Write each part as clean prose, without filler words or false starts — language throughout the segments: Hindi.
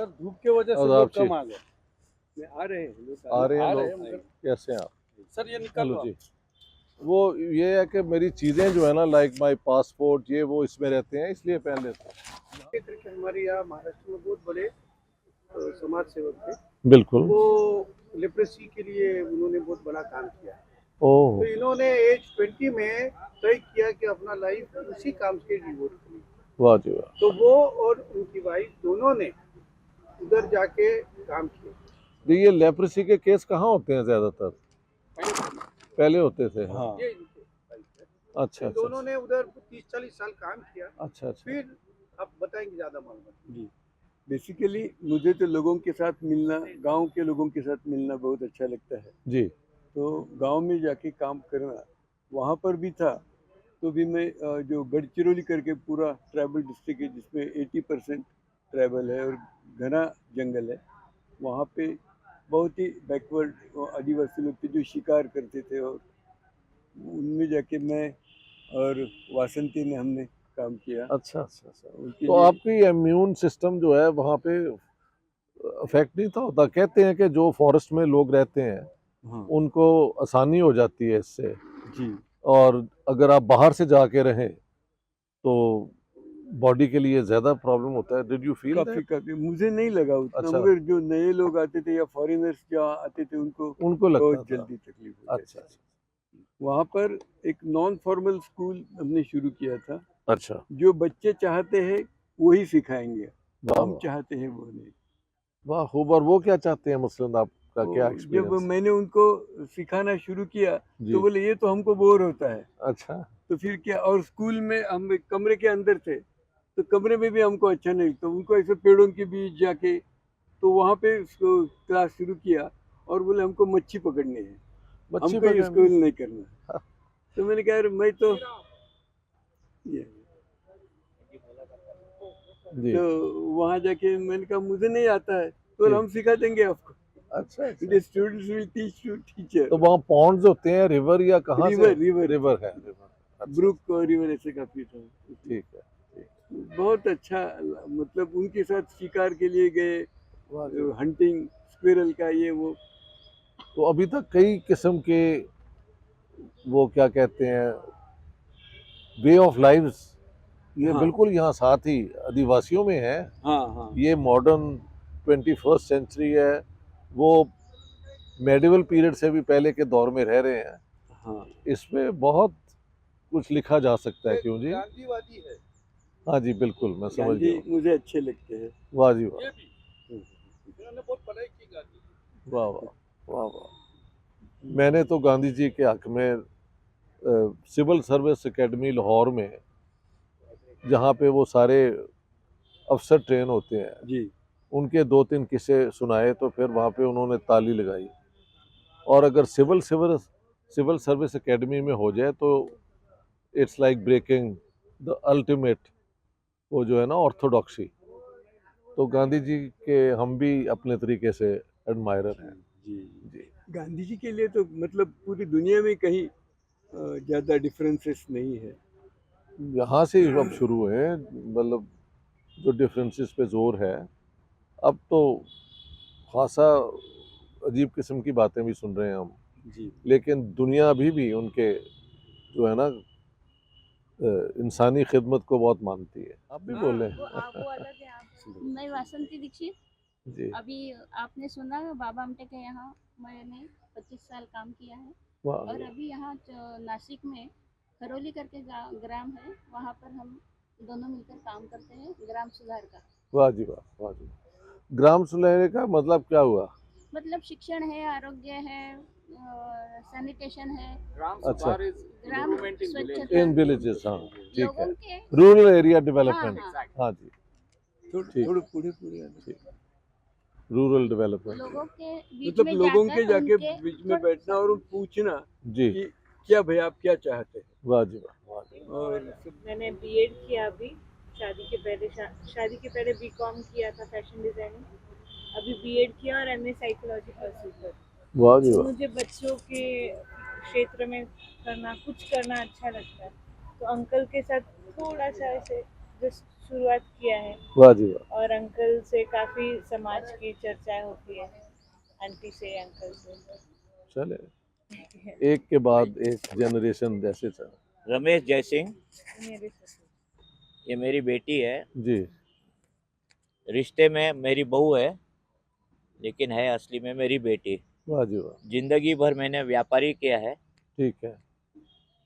सर धूप के वजह से लोग कम आ गए। आ रहे हैं लोग मगर कैसे हैं आप? सर ये निकल जी, वो ये है कि मेरी चीज़ें जो है ना, लाइक माई पासपोर्ट, ये वो इसमें रहते हैं, इसलिए पहन लेते हैं। करके हमारे यहाँ महाराष्ट्र में बहुत बड़े समाज सेवक थे। बिल्कुल। वो लिप्रेसी के लिए उन्होंने बहुत बड़ा काम किया। ओह, तो इन्होंने एज 20 में तय किया कि अपना लाइफ उसी काम से डिवोट करें। वाह जी वाह। तो वो और उनकी वाइफ दोनों ने उधर जाके काम किया। तो ये लेप्रेसी के केस कहाँ होते हैं ज्यादातर? पहले होते थे। हाँ। अच्छा, दोनों ने उधर 30-40 साल काम किया। अच्छा। फिर आप बताएंगे ज्यादा मालूम। जी, बेसिकली मुझे तो लोगों के साथ मिलना, गांव के लोगों के साथ मिलना बहुत अच्छा लगता है जी। तो गांव में जाके काम करना, वहाँ पर भी था तो भी मैं जो गढ़चिरौली करके पूरा ट्राइबल डिस्ट्रिक्ट है जिसमें 80% ट्राइबल है और घना जंगल है, वहाँ पे बहुत ही बैकवर्ड आदिवासी लोग थे जो शिकार करते थे और उनमें जाके मैं और वासंती ने हमने काम किया। अच्छा। उनके तो लिए आपकी इम्यून सिस्टम जो है वहाँ पे अफेक्ट नहीं था होता? कहते हैं कि जो फॉरेस्ट में लोग रहते हैं हाँ उनको आसानी हो जाती है इससे, जी, और अगर आप बाहर से जाके रहें तो बॉडी के लिए ज्यादा प्रॉब्लम होता है। Did you feel that? काफी मुझे नहीं लगा उतना, अच्छा। मगर जो नए लोग आते थे या फॉरेनर्स जो आते थे उनको लगता बहुत था। जल्दी तकलीफ हो अच्छा। जाती थी। वहाँ पर एक नॉन फॉर्मल स्कूल हमने शुरू किया था। अच्छा। जो बच्चे चाहते हैं वही सिखाएंगे, वाह हम वाह चाहते हैं वो नहीं। वाह खूब। और वो क्या चाहते हैं मुस्लिम? आपका क्या तो जब एक्सपीरियंस? मैंने उनको सिखाना शुरू किया जी। तो बोले ये तो हमको बोर होता है। अच्छा। तो फिर क्या, और स्कूल में हम एक कमरे के अंदर थे तो कमरे में भी हमको अच्छा नहीं, तो उनको ऐसे पेड़ों के बीच जाके तो वहाँ पे क्लास शुरू किया और बोले हमको मच्छी पकड़नी है, मच्छी हमको ये स्कूल पकड़नी। नहीं करना। तो मैंने कहा मैं तो ये, जी। तो वहाँ जाके मैंने कहा मुझे नहीं आता है तो जी। हम सिखा देंगे आपको। अच्छा। Students will teach to teacher. तो वहाँ पॉन्ड्स होते हैं, रिवर या कहाँ से? रिवर रिवर है, रिवर। अच्छा। ब्रुक और रिवर ऐसे काफी था। ठीक है। ठीक। बहुत अच्छा, मतलब उनके साथ शिकार के लिए गए, वाह जी वाह। हंटिंग स्क्विरल का ये वो। तो अभी तक कई किस्म के, वो क्या कहते हैं, वे ऑफ लाइव्स, ये हाँ बिल्कुल यहाँ साथ ही आदिवासियों में है। हाँ ये मॉडर्न 21st सेंचुरी है, वो मेडिवल पीरियड से भी पहले के दौर में रह रहे हैं। हाँ इसमें बहुत कुछ लिखा जा सकता है। क्यों जी? गांधीवादी है। हाँ जी, बिल्कुल, मैं समझ गांधी गया हूँ। मुझे अच्छे लगते हैं। वाह जी वाह। ये भी इन्होंने बहुत पढ़ाई की गांधी। वाह वाह वाह वाह। मैंने तो गांधी जी के हक में सिविल सर्विस एकेडमी लाहौर में, जहाँ पे वो सारे अफसर ट्रेन होते हैं, जी उनके 2-3 किस्से सुनाए, तो फिर वहाँ पे उन्होंने ताली लगाई। और अगर सिविल सर्विस एकेडमी में हो जाए तो it's like breaking the ultimate, वो जो है ना, ऑर्थोडॉक्सी। तो गांधी जी के हम भी अपने तरीके से एडमायरर हैं। जी जी। गांधी जी के लिए तो मतलब पूरी दुनिया में कहीं ज़्यादा डिफरेंसेस नहीं है। यहाँ से ही अब शुरू हुए हैं, मतलब जो डिफरेंसेस पे जोर है। अब तो खासा अजीब किस्म की बातें भी सुन रहे हैं हम, जी लेकिन दुनिया अभी भी उनके जो है ना इंसानी खिदमत को बहुत मानती है। आप भी बोले। वो अलग है। आप मैं वासंती दीक्षित। जी। अभी आपने सुना बाबा आमटे के यहाँ मैंने 25 साल काम किया है। वाह और अभी यहाँ नासिक में खरोली करके ग्राम है, वहाँ पर हम दोनों मिलकर काम करते हैं ग्राम सुधार का। वाह जी वाह, वाह जी। ग्राम सुलहरे का मतलब क्या हुआ? मतलब शिक्षण है, आरोग्य है, सैनिटेशन है, अच्छा। ग्राम स्वच्छता, इन विलेजेस, हाँ ठीक है। लोगों के। Rural area development. हाँ। हाँ जी, ठीक। थोड़े पूरे आने। Rural development. लोगों के बीच मतलब में लोगों के जाकर जाके उनके बीच में बैठना और पूछना जी। कि क्या भाई आप क्या चाहते हैं। वाह जी वाह, वाह जी। और मैंने बीएड किया अभी शादी के पहले बीकॉम किया था फैशन डिजाइनिंग, अभी बीएड किया और एमए साइकोलॉजी परस्यू कर। वाह जी वाह। मुझे बच्चों के क्षेत्र में कुछ करना अच्छा लगता है, तो अंकल के साथ थोड़ा सा ऐसे जस्ट शुरुआत किया है वाह जी वाह। और अंकल से काफ़ी समाज की चर्चाएं होती है, आंटी से, अंकल से। चले एक के बाद एक जनरेशन जैसे चल। रमेश जयसिंह, मेरे ससुर। ये मेरी बेटी है। जी रिश्ते में मेरी बहू है, लेकिन है असली में मेरी बेटी। वाह जी वाह। जिंदगी भर मैंने व्यापारी किया है, ठीक है।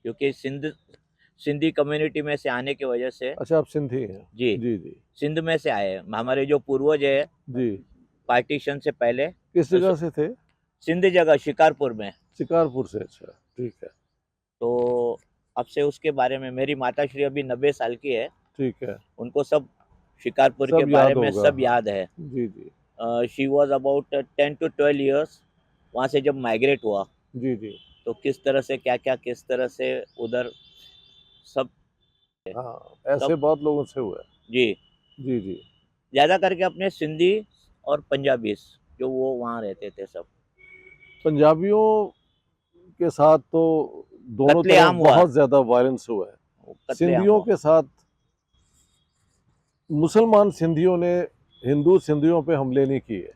क्योंकि सिंधी कम्युनिटी में से आने की वजह से। अच्छा आप सिंधी हैं? जी जी जी सिंध में से आए हैं। हमारे जो पूर्वज है जी। पार्टीशन से पहले किस जगह से थे? सिंध जगह शिकारपुर में। शिकारपुर से। अच्छा ठीक है। तो अब से उसके बारे में, मेरी माताश्री अभी 90 साल की है, ठीक है। उनको सब शिकारपुर के सब बारे याद में होगा। सब याद है। जी जी she was about 10 to 12 years वहाँ से जब माइग्रेट हुआ, जी जी। तो किस तरह से क्या क्या किस तरह से उधर सब। हाँ ऐसे सब- बहुत लोगों से हुआ है। जी जी जी। ज़्यादा करके अपने सिंधी और पंजाबी जो वो वहाँ रहते थे सब। पंजाबियों के साथ तो दोनों तरफ कत्लेआम हुआ। बहुत ज्यादा वायलेंस हुआ है। कत्लेआम सिंधियों हुआ। के साथ मुसलमान सिंधियों ने हिंदू सिंधियों पे हमले नहीं किए।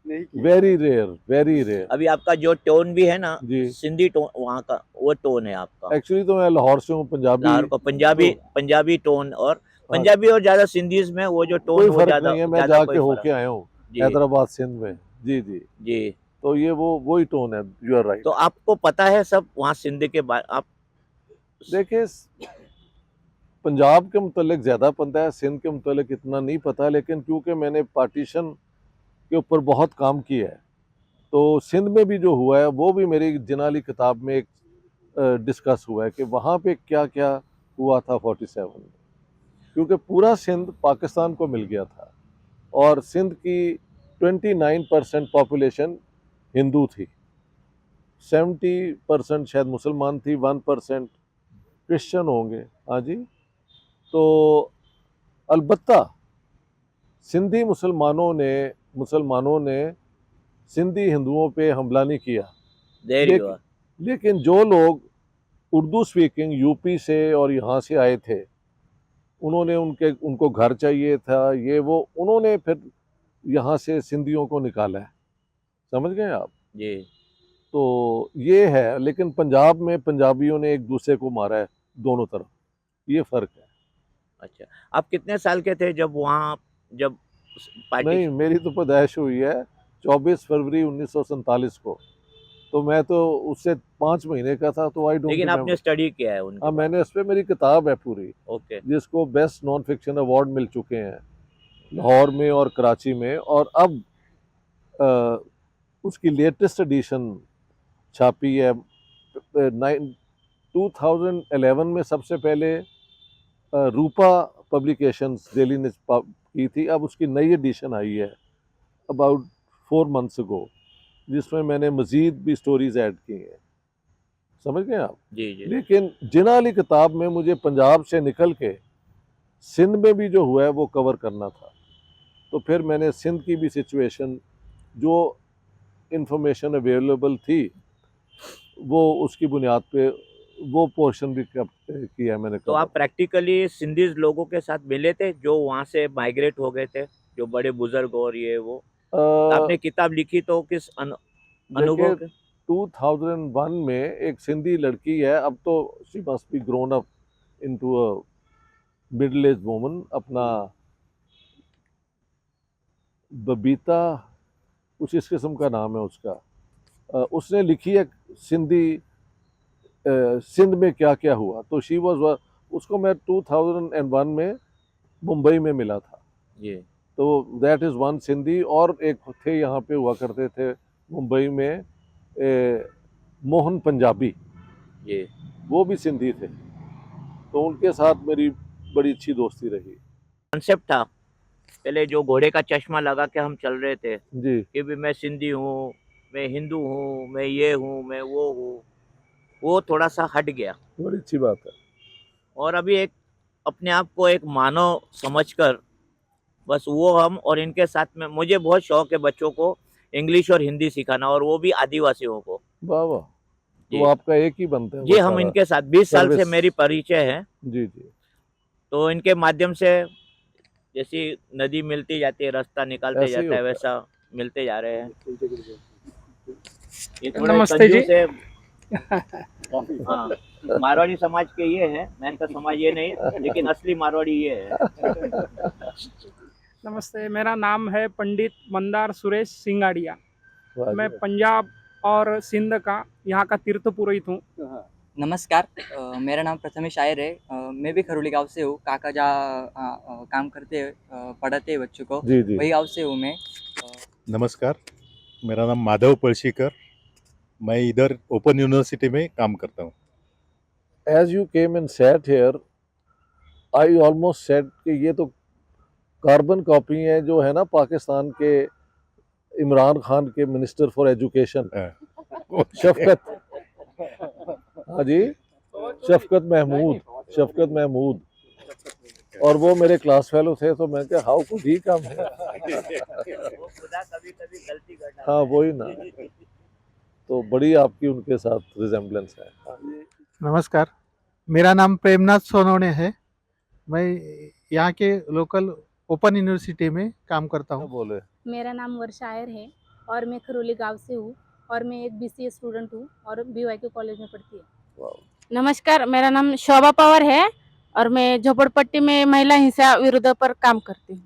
नहीं किया। Very rare very rare. अभी आपका जो टोन भी है ना, जी। सिंधी टोन वहाँ का वो टोन है आपका। एक्चुअली तो मैं लाहौर से हूँ। पंजाबी लाहौर का पंजाबी तो- पंजाबी टोन और हाँ, पंजाबी और ज्यादा सिंधीज में वो जो टोन कोई वो फर्क ज्यादा नहीं है। मैं ज्यादा जाके कोई होके फर्क। आया हूँ जी हैदराबाद सिंध में। जी जी। जी। तो ये वही टोन है। You are right. तो आपको पता है सब वहाँ सिंध के बारे आप। देखिए पंजाब के मुतल्लिक ज़्यादा पता है, सिंध के मुतल्लिक इतना नहीं पता, लेकिन क्योंकि मैंने पार्टीशन के ऊपर बहुत काम किया है तो सिंध में भी जो हुआ है वो भी मेरी जिनाली किताब में एक डिस्कस हुआ है कि वहाँ पे क्या क्या हुआ था 47 में, क्योंकि पूरा सिंध पाकिस्तान को मिल गया था और सिंध की 29% पॉपुलेशन हिंदू थी, 70% शायद मुसलमान थी, 1% क्रिश्चियन होंगे। हाँ जी। तो अलबत्ता सिंधी मुसलमानों ने सिंधी हिंदुओं पे हमला नहीं किया। There you are. लेकिन जो लोग उर्दू स्पीकिंग यूपी से और यहाँ से आए थे उन्होंने उनको घर चाहिए था, ये वो, उन्होंने फिर यहाँ से सिंधियों को निकाला है। समझ गए आप? जी। तो ये है। लेकिन पंजाब में पंजाबियों ने एक दूसरे को मारा है दोनों तरफ, ये फर्क है। अच्छा, आप कितने साल के थे जब वहाँ जब पार्टी। नहीं, मेरी तो पैदाइश हुई है 24 फरवरी 1947 को, तो मैं तो उससे 5 महीने का था, तो आई डोंट। लेकिन आपने स्टडी किया है उनके। हाँ मैंने इस पे मेरी किताब है पूरी, ओके। जिसको बेस्ट नॉन फिक्शन अवार्ड मिल चुके हैं लाहौर में और कराची में, और अब उसकी लेटेस्ट एडिशन छापी है 2011 में। सबसे पहले रूपा पब्लिकेशंस दिल्ली ने की थी, अब उसकी नई एडिशन आई है अबाउट 4 मंथ्स अगो, जिसमें मैंने मज़ीद भी स्टोरीज ऐड की हैं। समझ गए आप? जी जी। लेकिन जिनाली किताब में मुझे पंजाब से निकल के सिंध में भी जो हुआ है वो कवर करना था, तो फिर मैंने सिंध की भी सिचुएशन, जो इंफॉर्मेशन अवेलेबल थी, वो उसकी बुनियाद पे वो पोर्शन भी किया मैंने। तो आप प्रैक्टिकली सिंधीज लोगों के साथ मिले थे जो वहाँ से माइग्रेट हो गए थे, जो बड़े बुजुर्ग और ये वो। तो आपने किताब लिखी तो किस अनुभव के? 2001 में एक सिंधी लड़की है, अब तो she must be grown up into a middle age woman, अपना बबीता कुछ इस किस्म का नाम है उसका। उसने लिखी है सिंध में क्या क्या हुआ। तो शी वाज, उसको मैं 2001 में मुंबई में मिला था। जी। तो दैट इज़ वन सिंधी। और एक थे यहाँ पे हुआ करते थे मुंबई में मोहन पंजाबी, जी। वो भी सिंधी थे, तो उनके साथ मेरी बड़ी अच्छी दोस्ती रही। कॉन्सेप्ट था पहले जो घोड़े का चश्मा लगा के हम चल रहे थे जी कि भी मैं सिंधी हूँ, मैं हिंदू हूँ, मैं ये हूँ, मैं वो हूँ, वो थोड़ा सा हट गया। बड़ी अच्छी बात है। और अभी एक अपने आप को एक मानव समझकर बस वो हम, और इनके साथ में मुझे बहुत शौक है बच्चों को इंग्लिश और हिंदी सिखाना, और वो भी आदिवासियों को। वाह वाह। जी। तो आपका एक ही बनता है जी, वो हम सारा। इनके साथ 20 साल से सर्विस। मेरी परिचय है, जी जी। तो इनके माध्यम से जैसी नदी मिलती जाती है, रास्ता निकालते ऐसे ही जाता है, होता है। वैसा मिलते जा रहे हैं। ये थोड़े नमस्ते जी। कंजूस है। हाँ, मारवाड़ी समाज के ये है, मैन का समाज ये नहीं, लेकिन असली मारवाड़ी ये है। नमस्ते, मेरा नाम है पंडित मंदार सुरेश सिंगाड़िया। वाह मैं जी। पंजाब और सिंध का यहाँ का तीर्थ पुरोहित हूँ। नमस्कार, मेरा नाम प्रथमेश आयर है। मैं भी खरोली गांव से हूँ। काका जहाँ काम करते हैं, पढ़ाते हैं बच्चों को, जी जी। वही गांव से हूँ मैं। नमस्कार, मेरा नाम माधव पळशीकर, मैं इधर ओपन यूनिवर्सिटी में काम करता हूँ। As you came and sat here, I almost said कि ये तो कार्बन कॉपी है जो है ना पाकिस्तान के इमरान खान के मिनिस्टर फॉर एजुकेशन शफकत, हाँ जी, शफकत महमूद, और वो मेरे क्लास फेलो थे, तो मैं क्या हाउ कुड ही कम है। वो खुदा कभी-कभी गलती कर डालता हाँ है। वही ना, तो बड़ी आपकी उनके साथ रिजेम्बलेंस है। नमस्कार, मेरा नाम प्रेमनाथ सोनवणे है। मैं यहाँ के लोकल ओपन यूनिवर्सिटी में काम करता क्या हूँ। बोले? मेरा नाम वर्षा आयर है और मैं खरोली गांव से हूँ और मैं एक BCA स्टूडेंट हूँ और BYK कॉलेज में पढ़ती हूँ। नमस्कार, मेरा नाम शोभा पवार है और मैं झोपड़पट्टी में महिला हिंसा विरुद्ध पर काम करती हूँ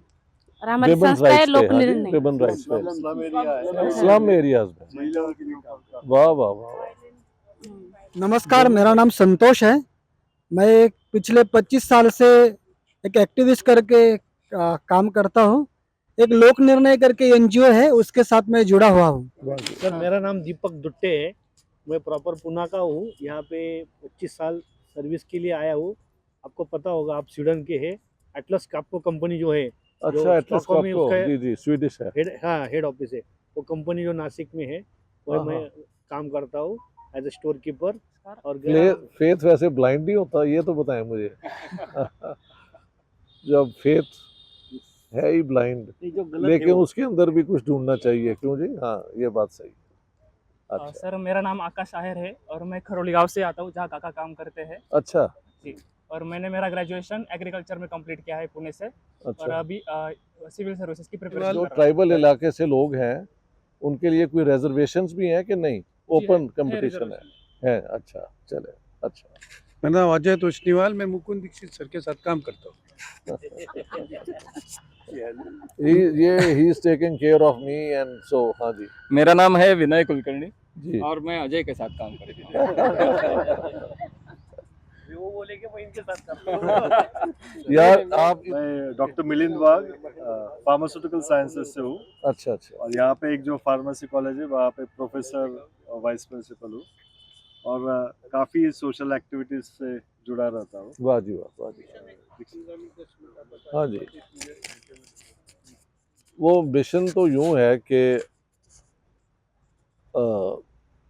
और हमारी Women's संस्था है rights पे, लोक हाँ जी, निर्णय। women rights पे, स्लम एरिया है, स्लम एरियाज में। महिलाओं के लिए काम कर वाह वाह वाह वाह। नमस्कार, मेरा नाम संतोष है। मैं पिछले 25 साल से एक एक्टिविस्ट करके काम करता हूँ। एक लोक निर्णय करके NGO है, उसके साथ मैं जुड़ा हुआ हूँ। सर, मेरा नाम दीपक दुट्टे है। मैं प्रॉपर पुणे का हूँ। यहाँ पे 25 साल सर्विस के लिए आया हूँ। आपको पता होगा, आप स्वीडन के हैं। एटलस काप्को कंपनी जो है, अच्छा, एटलस स्टॉकहोम में काप्को, उसका जी जी, स्वीडिश है। हेड ऑफिस है। वो कंपनी जो नासिक में है, वही मैं काम करता हूँ एज ए स्टोर कीपर। और फेथ वैसे ब्लाइंड नहीं होता, ये तो बताएं मुझे। जब फेथ है ही ब्लाइंड, लेकिन उसके अंदर भी कुछ ढूंढना चाहिए, क्यों जी? हाँ, ये बात सही। अच्छा सर, मेरा नाम आकाश आयर है और मैं खरोली गांव से आता हूँ, जहाँ काका काम करते हैं। अच्छा जी, और मैंने मेरा ग्रेजुएशन एग्रीकल्चर में कंप्लीट किया है पुणे से, और अच्छा। अभी सिविल सर्विसेज की प्रिपरेशन जो कर रहा हूँ। ट्राइबल इलाके से लोग हैं, उनके लिए कोई रिजर्वेशंस भी हैं कि नहीं? ओपन कंपटीशन है? अच्छा, चले, अच्छा। मेरा नाम अजय तोष्णीवाल, मैं मुकुंद दीक्षित सर के साथ काम करता हूँ। he is taking care of me and so, हाँ जी। मेरा नाम है विनय कुलकर्णी जी। और मैं अजय के साथ काम करता हूँ। वो बोले कि मैं इनके साथ करता हूँ। यार आप, मैं डॉक्टर मिलिंद वाघ फार्मास्यूटिकल साइंसेज से हूँ। अच्छा अच्छा। और यहाँ पे एक जो फार्मेसी कॉलेज है, वहाँ पे प्रोफेसर और वाइस प्रिंसिपल हूँ, और काफ़ी सोशल एक्टिविटीज से जुड़ा रहता हूँ। वाह जी वाह, वाह जी। हाँ जी, वो मिशन तो यूं है कि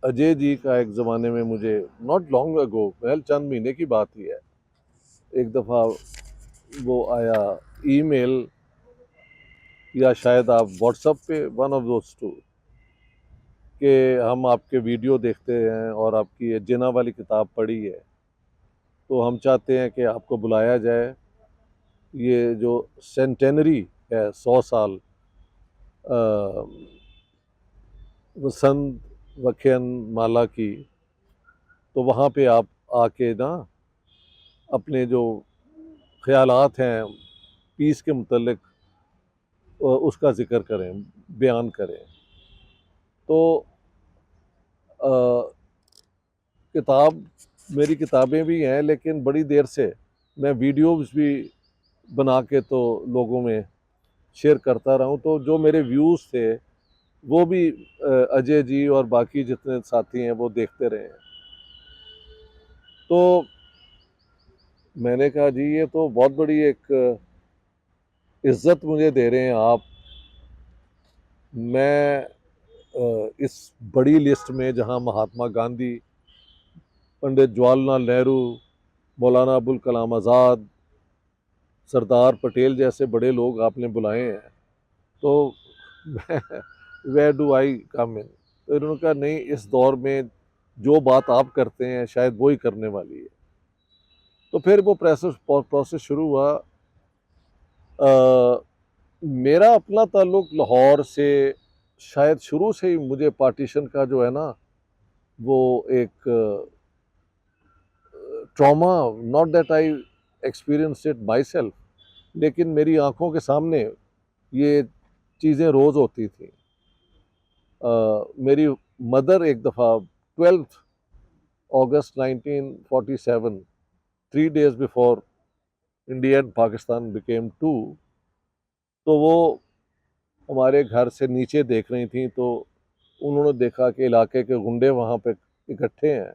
अजय जी का एक ज़माने में मुझे नॉट लॉन्ग अगो, वेल चंद महीने की बात ही है, एक दफ़ा वो आया ईमेल या शायद आप व्हाट्सएप पे, वन ऑफ दोस टू, कि हम आपके वीडियो देखते हैं और आपकी ये जिना वाली किताब पढ़ी है, तो हम चाहते हैं कि आपको बुलाया जाए। ये जो सेंटेनरी है, 100 साल वसंत वखेन माला की, तो वहाँ पे आप आके ना अपने जो ख्यालात हैं पीस के मुतल्लिक उसका ज़िक्र करें, बयान करें। तो किताब, मेरी किताबें भी हैं, लेकिन बड़ी देर से मैं वीडियोज़ भी बना के तो लोगों में शेयर करता रहा हूँ, तो जो मेरे व्यूज़ थे वो भी अजय जी और बाकी जितने साथी हैं वो देखते रहे हैं। तो मैंने कहा जी ये तो बहुत बड़ी एक इज़्ज़त मुझे दे रहे हैं आप। मैं इस बड़ी लिस्ट में, जहाँ महात्मा गांधी, पंडित जवाहरलाल नेहरू, मौलाना अबुल कलाम आज़ाद, सरदार पटेल जैसे बड़े लोग आपने बुलाए हैं, तो वेयर डू आई कम इन? तो इन्होंने कहा नहीं, इस दौर में जो बात आप करते हैं शायद वो ही करने वाली है। तो फिर वो प्रोसेस शुरू हुआ मेरा अपना ताल्लुक लाहौर से शायद शुरू से ही मुझे पार्टीशन का जो है ना वो एक trauma, not that I experience it my self, लेकिन मेरी आंखों के सामने ये चीज़ें रोज़ होती थी। मेरी मदर एक दफ़ा 12 अगस्त 1947, 3 days before India and Pakistan became two, तो वो हमारे घर से नीचे देख रही थी, तो उन्होंने देखा कि इलाके के गुंडे वहाँ पे इकट्ठे हैं,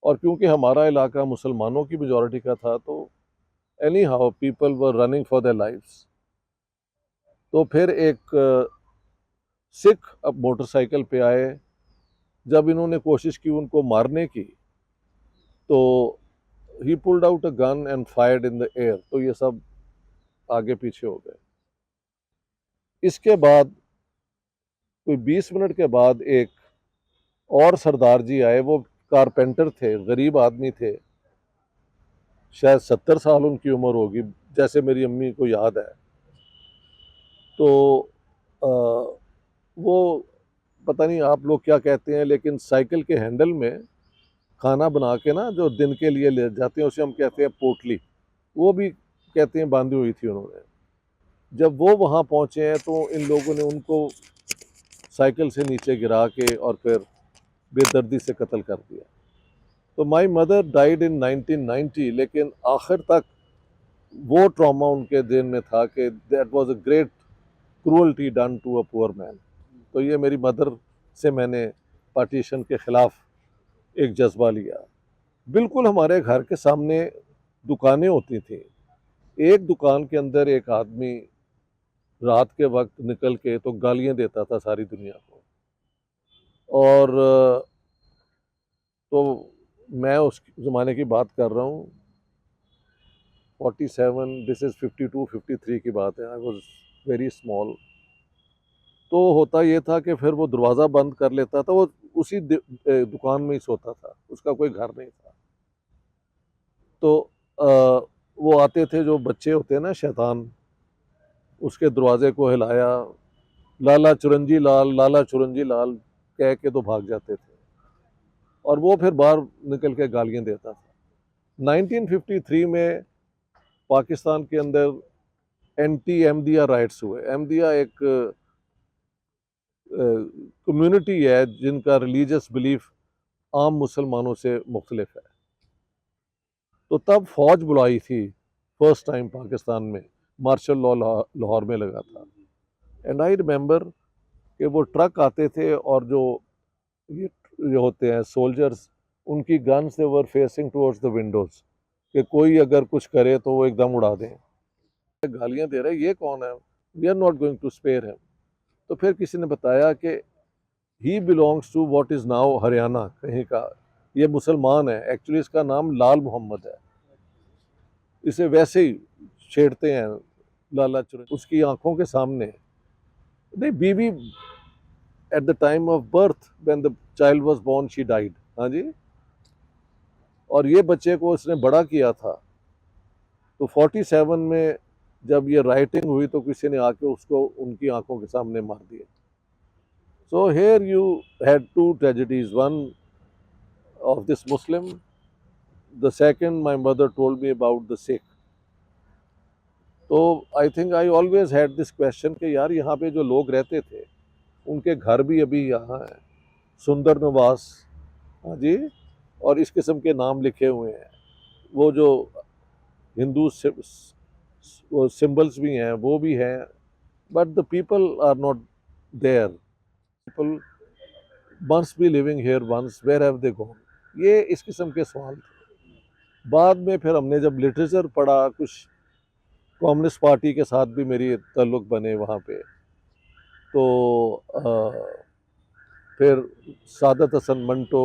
और क्योंकि हमारा इलाका मुसलमानों की मेजॉरिटी का था, तो anyhow people were running for their lifes. तो फिर एक सिख अब मोटरसाइकिल पे आए, जब इन्होंने कोशिश की उनको मारने की, तो ही pulled out a gun and fired in the air, तो ये सब आगे पीछे हो गए। इसके बाद कोई 20 मिनट के बाद एक और सरदार जी आए, वो कारपेंटर थे, गरीब आदमी थे, शायद 70 साल उनकी उम्र होगी, जैसे मेरी अम्मी को याद है। तो वो पता नहीं आप लोग क्या कहते हैं, लेकिन साइकिल के हैंडल में खाना बना के ना जो दिन के लिए ले जाते हैं, उसे हम कहते हैं पोटली, वो भी कहते हैं बांधी हुई थी उन्होंने। जब वो वहाँ पहुँचे हैं तो इन लोगों ने उनको साइकिल से नीचे गिरा के और फिर बेदर्दी से कत्ल कर दिया। तो माई मदर डाइड इन 1990, लेकिन आखिर तक वो ट्रॉमा उनके दिल में था कि that was a great cruelty done to a poor man. तो ये मेरी मदर से मैंने पार्टीशन के ख़िलाफ़ एक जज्बा लिया। बिल्कुल हमारे घर के सामने दुकानें होती थी, एक दुकान के अंदर एक आदमी रात के वक्त निकल के तो गालियाँ देता था सारी दुनिया को, और तो मैं उस ज़माने की बात कर रहा हूँ, 47, दिस इज़ 52, 53 की बात है, आई वॉज वेरी स्मॉल। तो होता ये था कि फिर वो दरवाज़ा बंद कर लेता था, वो उसी दुकान में ही सोता था, उसका कोई घर नहीं था। तो वो आते थे, जो बच्चे होते हैं ना शैतान, उसके दरवाजे को हिलाया, लाला चुरंजी लाल, लाला चुरंजी लाल कह के तो भाग जाते थे, और वो फिर बाहर निकल के गालियाँ देता था। 1953 में पाकिस्तान के अंदर एंटी अहमदिया राइट्स हुए। अहमदिया एक कम्युनिटी है जिनका रिलीजियस बिलीफ आम मुसलमानों से मुख्तलिफ है। तो तब फौज बुलाई थी फर्स्ट टाइम पाकिस्तान में, मार्शल लॉ लाहौर में लगा था। एंड आई रिमेंबर कि वो ट्रक आते थे, और ये होते हैं सोल्जर्स, उनकी guns they were facing towards the Windows, कि कोई अगर कुछ करे तो वो एकदम उड़ा दें। गालियाँ दे रहे, ये कौन है, we are not going to spare him. तो फिर किसी ने बताया कि he belongs to what is now Haryana कहीं का, ये मुसलमान है, एक्चुअली इसका नाम लाल मोहम्मद है। इसे वैसे ही छेड़ते हैं लाला चुरंजी, उसकी आंखों के सामने। नहीं, बीवी at the time of birth when the child was born she died. हाँ जी, और ये बच्चे को उसने बड़ा किया था। तो 47 में जब ये राइटिंग हुई तो किसी ने आके उसको उनकी आंखों के सामने मार दिया। So here you had two tragedies, one of this Muslim, the second my mother told me about the Sikh. तो I think I always had this question कि यार यहाँ पे जो लोग रहते थे उनके घर भी अभी यहाँ हैं, सुंदर नवास, हाँ जी, और इस किस्म के नाम लिखे हुए हैं। वो जो हिंदू सिंबल्स भी हैं वो भी हैं, but the people are not there. People must be living here once, where have they gone. ये इस किस्म के सवाल थे। बाद में फिर हमने जब लिटरेचर पढ़ा, कुछ कम्युनिस्ट पार्टी के साथ भी मेरी ताल्लुक़ बने वहाँ पे, तो फिर सादत हसन मंटो,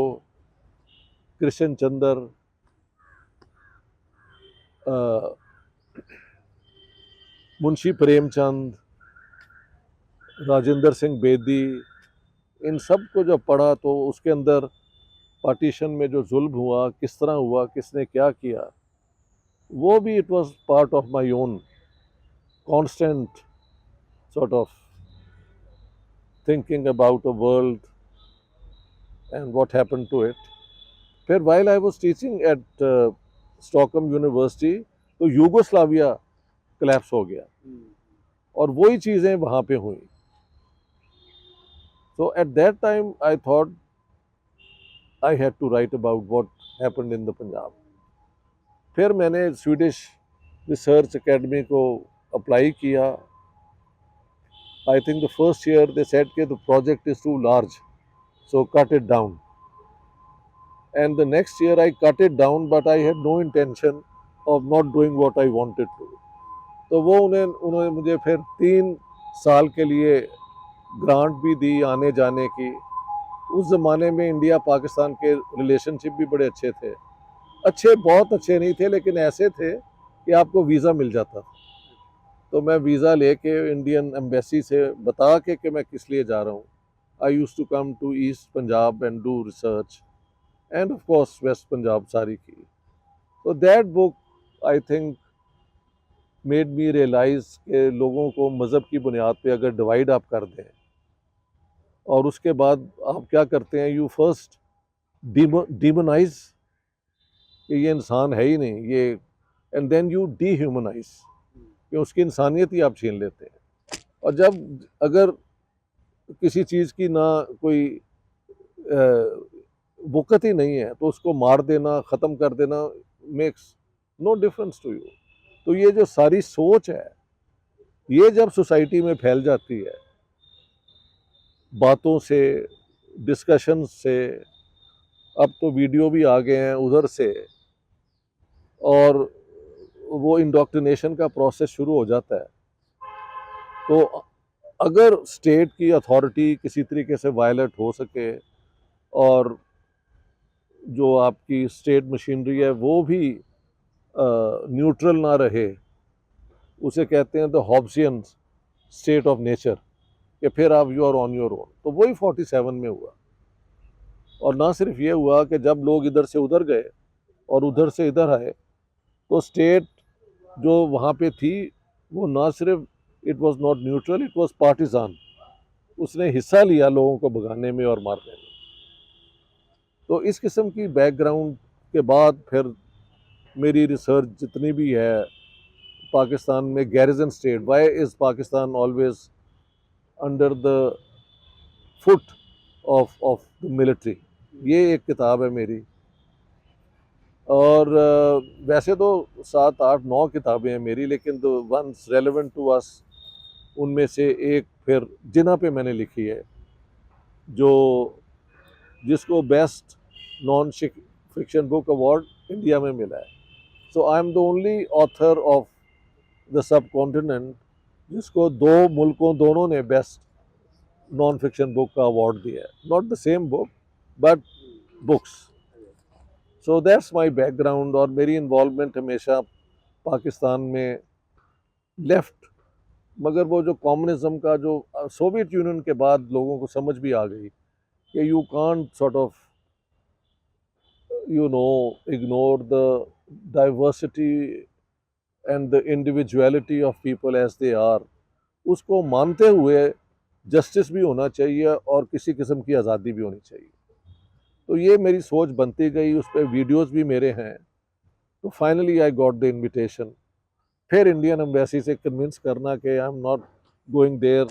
कृष्ण चंद्र, मुंशी प्रेमचंद, राजेंद्र सिंह बेदी, इन सब को जब पढ़ा तो उसके अंदर पार्टीशन में जो जुल्म हुआ, किस तरह हुआ, किसने क्या किया, वो भी it was part of my own constant sort of thinking about a world and what happened to it. फिर while I was teaching at Stockholm University, तो यूगोस्लाविया collapse हो गया और वही चीज़ें वहाँ पे हुई. So at that time I thought I had to write about what happened in the Punjab. फिर मैंने स्वीडिश रिसर्च एकेडमी को अप्लाई किया. I think the first year they said that the project is too large, so cut it down. And the next year I cut it down, but I had no intention of not doing what I wanted to. तो वो उन्होंने मुझे फिर 3 साल के लिए ग्रांट भी दी आने जाने की. उस ज़माने में इंडिया पाकिस्तान के रिलेशनशिप भी बड़े अच्छे थे. अच्छे बहुत अच्छे नहीं थे, लेकिन ऐसे थे कि आपको वीज़ा मिल जाता था. तो मैं वीज़ा लेके इंडियन एम्बेसी से बता के कि मैं किस लिए जा रहा हूँ. I use to come to East Punjab and do research and of course West Punjab सारी की. तो that book I think made me realise कि लोगों को मज़हब की बुनियाद पे अगर डिवाइड आप कर दें और उसके बाद आप क्या करते हैं, यू फर्स्ट डिमोनाइज कि ये इंसान है ही नहीं ये, एंड देन यू डीह्यूमनाइज कि उसकी इंसानियत ही आप छीन लेते हैं. और जब अगर किसी चीज़ की ना कोई वक़्त ही नहीं है तो उसको मार देना, ख़त्म कर देना makes no difference to you. तो ये जो सारी सोच है, ये जब सोसाइटी में फैल जाती है बातों से, डिस्कशन से, अब तो वीडियो भी आ गए हैं उधर से, और वो इंडोक्ट्रिनेशन का प्रोसेस शुरू हो जाता है. तो अगर स्टेट की अथॉरिटी किसी तरीके से वायलेट हो सके और जो आपकी स्टेट मशीनरी है वो भी न्यूट्रल ना रहे, उसे कहते हैं the Hobbesian state of nature, कि फिर आप you are on your own. तो वही 47 में हुआ. और ना सिर्फ ये हुआ कि जब लोग इधर से उधर गए और उधर से इधर आए, तो स्टेट जो वहाँ पे थी वो ना सिर्फ it was not neutral, it was partisan. उसने हिस्सा लिया लोगों को भगाने में और मारने में. तो इस किस्म की बैकग्राउंड के बाद फिर मेरी रिसर्च जितनी भी है पाकिस्तान में garrison state, why is Pakistan always under the foot of the military, ये एक किताब है मेरी. और वैसे तो 7, 8, 9 किताबें हैं मेरी, लेकिन the ones relevant to us उनमें से एक फिर जिन्ना पे मैंने लिखी है, जो जिसको best non fiction book award India में मिला है. So I am the only author of the subcontinent जिसको 2 मुल्कों दोनों ने बेस्ट नॉन फिक्शन बुक का अवार्ड दिया है. Not the same book but books. So that's my background. और मेरी इन्वॉल्वमेंट हमेशा पाकिस्तान में लेफ्ट, मगर वो जो कम्युनिज्म का जो सोवियत यूनियन के बाद लोगों को समझ भी आ गई कि you can't sort of ignore the diversity and the individuality of people as they are. उसको मानते हुए जस्टिस भी होना चाहिए और किसी किस्म की आज़ादी भी होनी चाहिए. तो ये मेरी सोच बनती गई. उस पर वीडियोज़ भी मेरे हैं. तो finally I got the invitation. फिर इंडियन एम्बेसी से कन्विंस करना कि I am not going there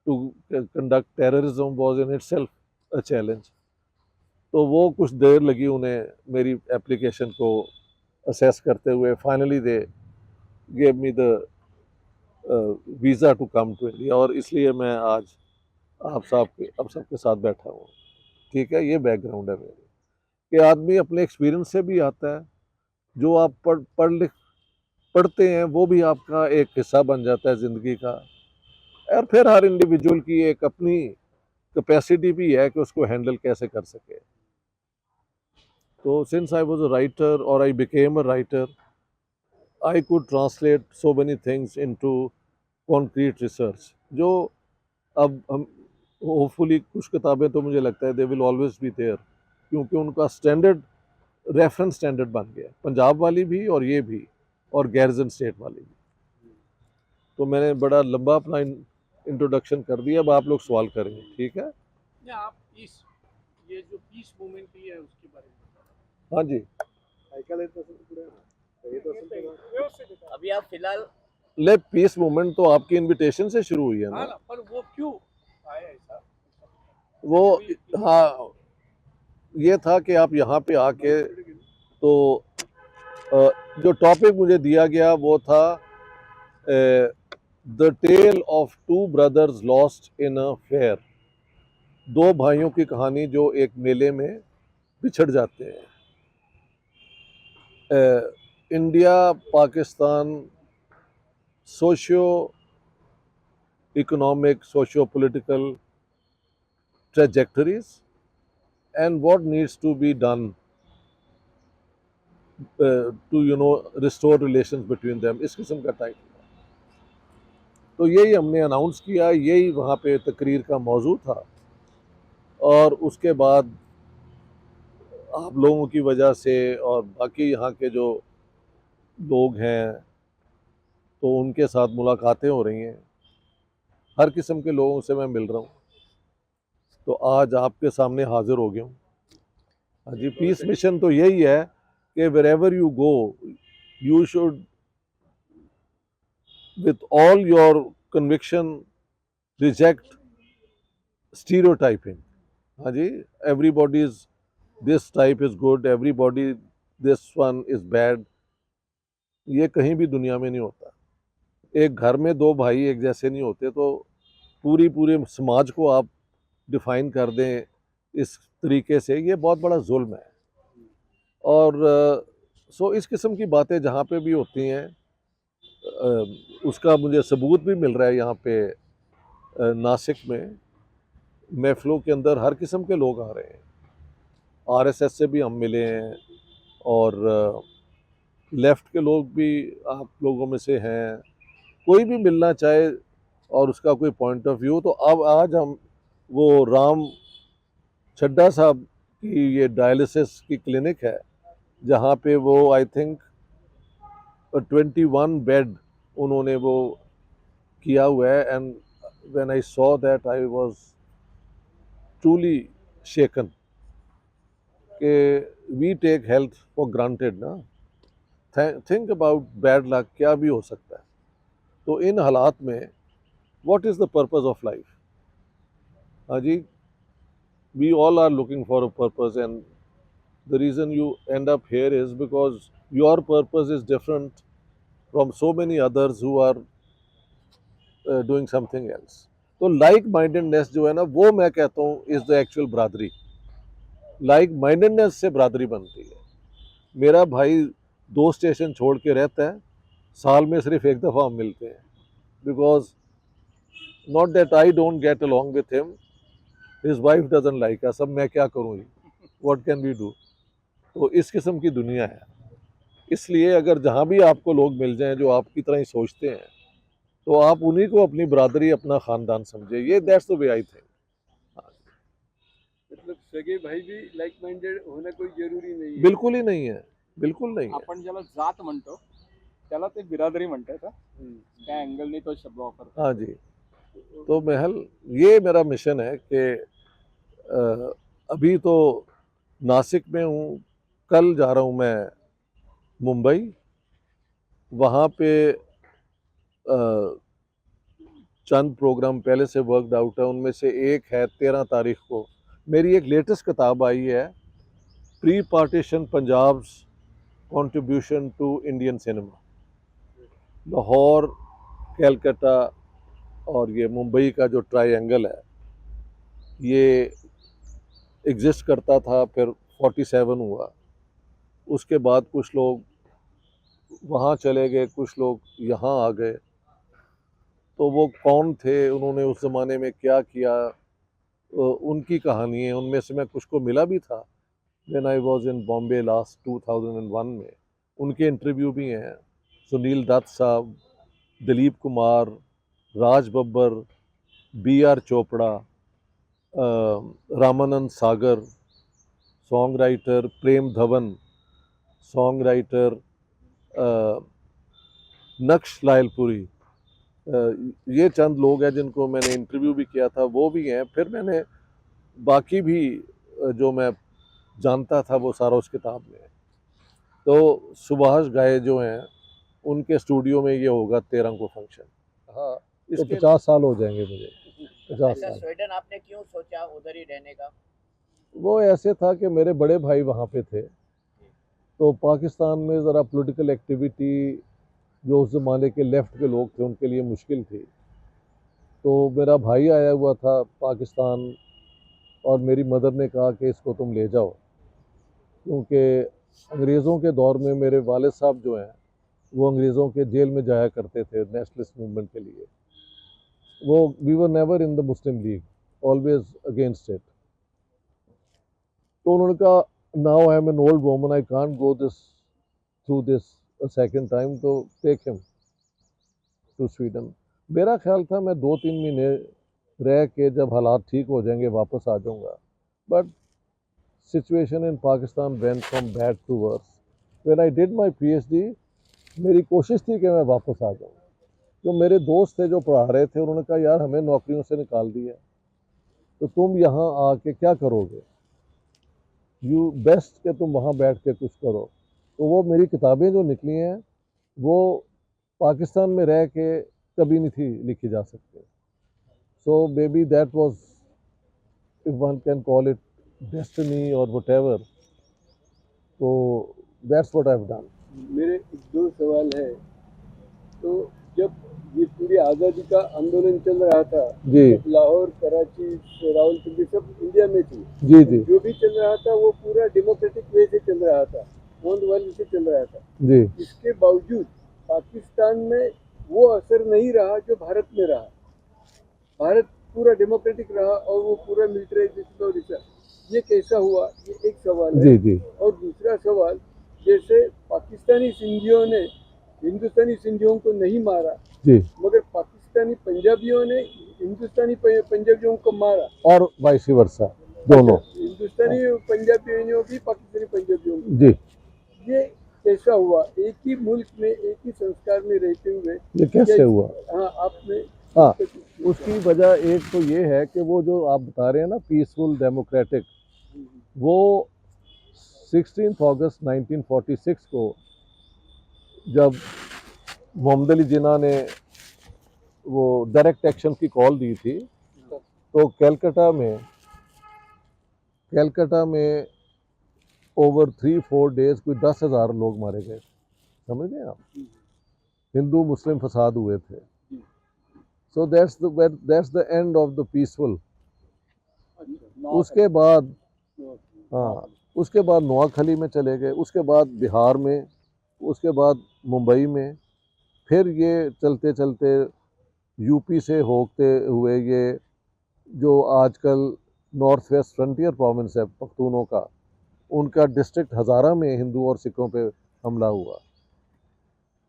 to conduct terrorism was in itself a challenge. तो वो कुछ देर लगी उन्हें मेरी एप्लीकेशन को असेस करते हुए. Finally they gave me the visa to come to India. और इसलिए मैं आज आप सबके साथ बैठा हूँ. ठीक है, ये बैकग्राउंड है मेरी कि आदमी अपने एक्सपीरियंस से भी आता है. जो आप पढ़ते हैं वो भी आपका एक हिस्सा बन जाता है ज़िंदगी का. और फिर हर इंडिविजुअल की एक अपनी कैपेसिटी भी है कि उसको हैंडल कैसे कर सके. तो since I was a writer और I became a writer, I could translate so many things into concrete research. जो अब हम होपफुली कुछ किताबें तो मुझे लगता है they will always be there, क्योंकि उनका स्टैंडर्ड रेफरेंस स्टैंडर्ड बन गया, पंजाब वाली भी और ये भी, और गैरिजन स्टेट वाली भी. तो मैंने बड़ा लंबा अपना इंट्रोडक्शन कर दिया, अब आप लोग सवाल करेंगे, ठीक है? या आप ये जो पीस मूवमेंट है उसके बारे में। हाँ जी, अभी आप फिलहाल ले पीस मूवमेंट तो आपकी इनविटेशन से शुरू हुई है हाँ ना? पर वो क्यों आया ऐसा? वो हाँ, ये था कि आप यहाँ पे आके तो जो टॉपिक मुझे दिया गया वो था the tale of two brothers lost in a fair. दो भाइयों की कहानी जो एक मेले में बिछड़ जाते हैं। India Pakistan socio economic, socio political trajectories and what needs to be done to restore relations between them, इस किस्म का टाइप। तो यही हमने अनाउंस किया, यही वहाँ पे तकरीर का मौजू था। और उसके बाद आप लोगों की वजह से और बाकी यहाँ के जो लोग हैं तो उनके साथ मुलाकातें हो रही हैं, हर किस्म के लोगों से मैं मिल रहा हूँ, तो आज आपके सामने हाजिर हो गया हूँ। हाँ जी, पीस मिशन तो यही है कि wherever you go, you should with all your conviction reject stereotyping. हाँ जी, everybody is this type is good, everybody this one is bad. ये कहीं भी दुनिया में नहीं होता। एक घर में दो भाई एक जैसे नहीं होते, तो पूरे समाज को आप डिफाइन कर दें इस तरीके से, ये बहुत बड़ा जुल्म है। और सो इस किस्म की बातें जहाँ पे भी होती हैं, उसका मुझे सबूत भी मिल रहा है। यहाँ पे नासिक में महफिलों के अंदर हर किस्म के लोग आ रहे हैं। आरएसएस से भी हम मिले हैं और लेफ़्ट के लोग भी आप लोगों में से हैं। कोई भी मिलना चाहे और उसका कोई पॉइंट ऑफ व्यू, तो अब आज हम वो राम छड्डा साहब की ये डायलिसिस की क्लिनिक है, जहाँ पे वो आई थिंक 21 बेड उन्होंने वो किया हुआ है। And when I saw that I was truly shaken कि we take health for granted ना। थिंक अबाउट बैड लक, क्या भी हो सकता है। तो इन हालात में what is the purpose of life? हाँ जी, we all are looking for a purpose, and the reason you end up here is because your purpose is different from so many others who are doing something else. तो लाइक माइंडेडनेस जो है ना, वो मैं कहता हूँ इज़ द एक्चुअल बरादरी। लाइक माइंडेडनेस से बरादरी बनती है। मेरा भाई 2 स्टेशन छोड़ के रहता है, साल में सिर्फ एक दफ़ा हम मिलते हैं, because not that I don't get along with him, his wife doesn't like us. अब मैं क्या करूँ जी, व्हाट कैन वी डू? तो इस किस्म की दुनिया है। इसलिए अगर जहाँ भी आपको लोग मिल जाएं जो आपकी तरह ही सोचते हैं, तो आप उन्हीं को अपनी बरादरी, अपना ख़ानदान समझे। ये that's the way I think. मतलब सगे भाई भी लाइक माइंडेड होना कोई जरूरी नहीं है। बिल्कुल ही नहीं है, बिल्कुल नहीं है। आपण ज्याला जात म्हणतो त्याला ते बिरादरी म्हणतात हा. त्या अँगलने तो शब्द वापरतो. हाँ जी, तो महल ये मेरा मिशन है कि अभी तो नासिक में हूँ, कल जा रहा हूँ मैं मुंबई। वहाँ पे चंद प्रोग्राम पहले से वर्कड आउट है, उनमें से एक है 13 तारीख को मेरी एक लेटेस्ट किताब आई है, pre partition Punjab's contribution to Indian cinema. Lahore, Calcutta और ये मुंबई का जो ट्रायंगल है, ये एग्जिस्ट करता था, फिर 47 हुआ। उसके बाद कुछ लोग वहाँ चले गए, कुछ लोग यहाँ आ गए। तो वो कौन थे, उन्होंने उस ज़माने में क्या किया, उनकी कहानी है। उनमें से मैं कुछ को मिला भी था when I was in Bombay last 2001 में। उनके इंटरव्यू भी हैं। सुनील दत्त साहब, Dilip Kumar, Raj Babbar, BR Chopra, Ramanand Sagar, song writer प्रेम धवन, सॉन्ग राइटर नक्श लायलपुरी, ये चंद लोग हैं जिनको मैंने इंटरव्यू भी किया था, वो भी हैं। फिर मैंने बाकी भी जो मैं जानता था वो सारा उस किताब में है। तो सुभाष गाय जो हैं उनके स्टूडियो में ये होगा 13 को फंक्शन। हाँ, तो 50 साल हो जाएंगे मुझे, 50 अच्छा, साल। स्वीडन आपने क्यों सोचा उधर ही रहने का? वो ऐसे था कि मेरे बड़े भाई वहाँ पे थे, तो पाकिस्तान में ज़रा पॉलिटिकल एक्टिविटी जो उस ज़माने के लेफ़्ट के लोग थे उनके लिए मुश्किल थी। तो मेरा भाई आया हुआ था पाकिस्तान और मेरी मदर ने कहा कि इसको तुम ले जाओ, क्योंकि अंग्रेज़ों के दौर में मेरे वालिद साहब जो हैं वो अंग्रेज़ों के जेल में जाया करते थे नेशनलिस्ट मूवमेंट के लिए। वो we were never in the Muslim League, always against it. तो उन्होंने कहा now I am an old woman, I can't go through this a second time, तो टेक हिम टू स्वीडन। मेरा ख्याल था मैं 2-3 महीने रह के जब हालात ठीक हो जाएंगे वापस आ जाऊंगा, but situation in Pakistan went from bad to worse. When I did my PhD, मेरी कोशिश थी कि मैं वापस आ जाऊँ। जो मेरे दोस्त थे जो पढ़ा रहे थे उन्होंने कहा यार हमें नौकरियों से निकाल दिया, तो तुम यहाँ आके क्या करोगे, यू बेस्ट कि तुम वहाँ बैठ के कुछ करो। तो वो मेरी किताबें जो निकली हैं वो पाकिस्तान में रह के कभी नहीं थी लिखी जा सकती। So baby that was, if one can call it destiny और व्हाटएवर, तो that's what I have done. मेरे 2 सवाल है। तो जब ये पूरी आज़ादी का आंदोलन चल रहा था, जी जब लाहौर, कराची, रावलपिंडी सब इंडिया में थी, जी जी जो भी चल रहा था वो पूरा डेमोक्रेटिक वे से चल रहा था, होंद वाली से चल रहा था। जी इसके बावजूद पाकिस्तान में वो असर नहीं रहा जो भारत में रहा। भारत पूरा डेमोक्रेटिक रहा और वो पूरा मिलिटराइजेशन और ऐसा। ये कैसा हुआ, ये एक सवाल है। जी जी और दूसरा सवाल, जैसे पाकिस्तानी सिंधियों ने हिंदुस्तानी सिंधियों को नहीं मारा, जी, मगर पाकिस्तानी पंजाबियों ने हिंदुस्तानी पंजाबियों को मारा, और वाइस वर्सा दोनों। हिंदुस्तानी पंजाबियों भी पाकिस्तानी पंजाबियों को। जी, ये कैसा हुआ, एक ही मुल्क में एक ही संस्कार में रहते हुए? ये कैसे हुआ? हाँ, आपने हाँ, उसकी वजह एक तो ये है कि वो जो आप बता रहे हैं ना पीसफुल डेमोक्रेटिक, वो 16 अगस्त 1946 को जब मोहम्मद अली जिन्ना ने वो डायरेक्ट एक्शन की कॉल दी थी, तो कलकत्ता में ओवर 3-4 डेज कोई 10,000 लोग मारे गए। समझ गए आप? हिंदू मुस्लिम फसाद हुए थे। So that's the end of the peaceful. उसके बाद हाँ, उसके बाद नोआखली में चले गए, उसके बाद बिहार में, उसके बाद मुंबई में, फिर ये चलते चलते यूपी से होते हुए ये जो आजकल नॉर्थ वेस्ट फ्रंटियर प्रोविंस है पख्तूनों का, उनका डिस्ट्रिक्ट हज़ारा में हिंदू और सिखों पे हमला हुआ।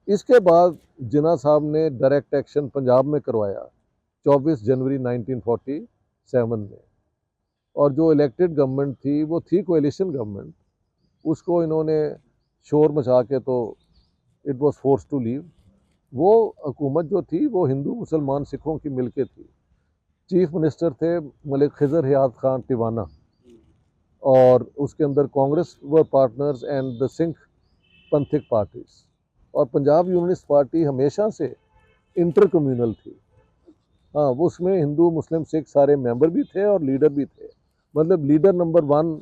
इसके बाद जिन्ना साहब ने डायरेक्ट एक्शन पंजाब में करवाया 24 जनवरी 1947 में, और जो इलेक्टेड गवर्नमेंट थी वो थी कोएलिशन गवर्नमेंट, उसको इन्होंने शोर मचा के तो it was force to leave. वो हुकूमत जो थी वो हिंदू मुसलमान सिखों की मिलके थी। चीफ मिनिस्टर थे मलिक खिजर हयात खान टिवाना, और उसके अंदर Congress were partners and the Sikh Panthic parties, और पंजाब यूनिस्ट पार्टी हमेशा से इंटर कम्यूनल थी। हाँ, वो उसमें हिंदू मुस्लिम सिख सारे मेंबर भी थे और लीडर भी थे। मतलब लीडर नंबर 1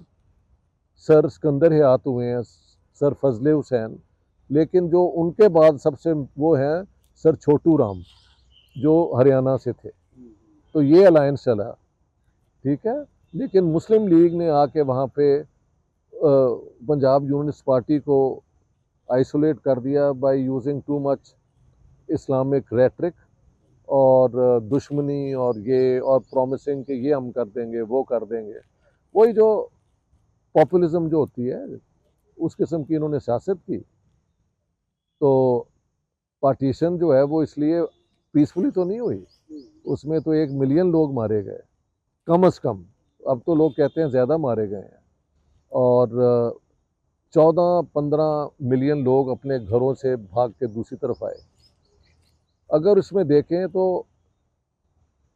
सर सिकंदर हयात हुए हैं, सर फजले हुसैन, लेकिन जो उनके बाद सबसे वो हैं सर छोटू राम जो हरियाणा से थे। तो ये अलायंस चला, ठीक है। लेकिन मुस्लिम लीग ने आके वहाँ पे पंजाब यूनिस्ट पार्टी को आइसोलेट कर दिया by using too much Islamic rhetoric और दुश्मनी और ये और प्रॉमिसिंग कि ये हम कर देंगे वो कर देंगे। वही जो पॉपुलिज्म जो होती है उस किस्म की इन्होंने सियासत की। तो पार्टीशन जो है वो इसलिए पीसफुली तो नहीं हुई, उसमें तो 1 मिलियन लोग मारे गए कम से कम। अब तो लोग कहते हैं ज़्यादा मारे गए हैं, और 14-15 मिलियन लोग अपने घरों से भाग के दूसरी तरफ आए। अगर इसमें देखें तो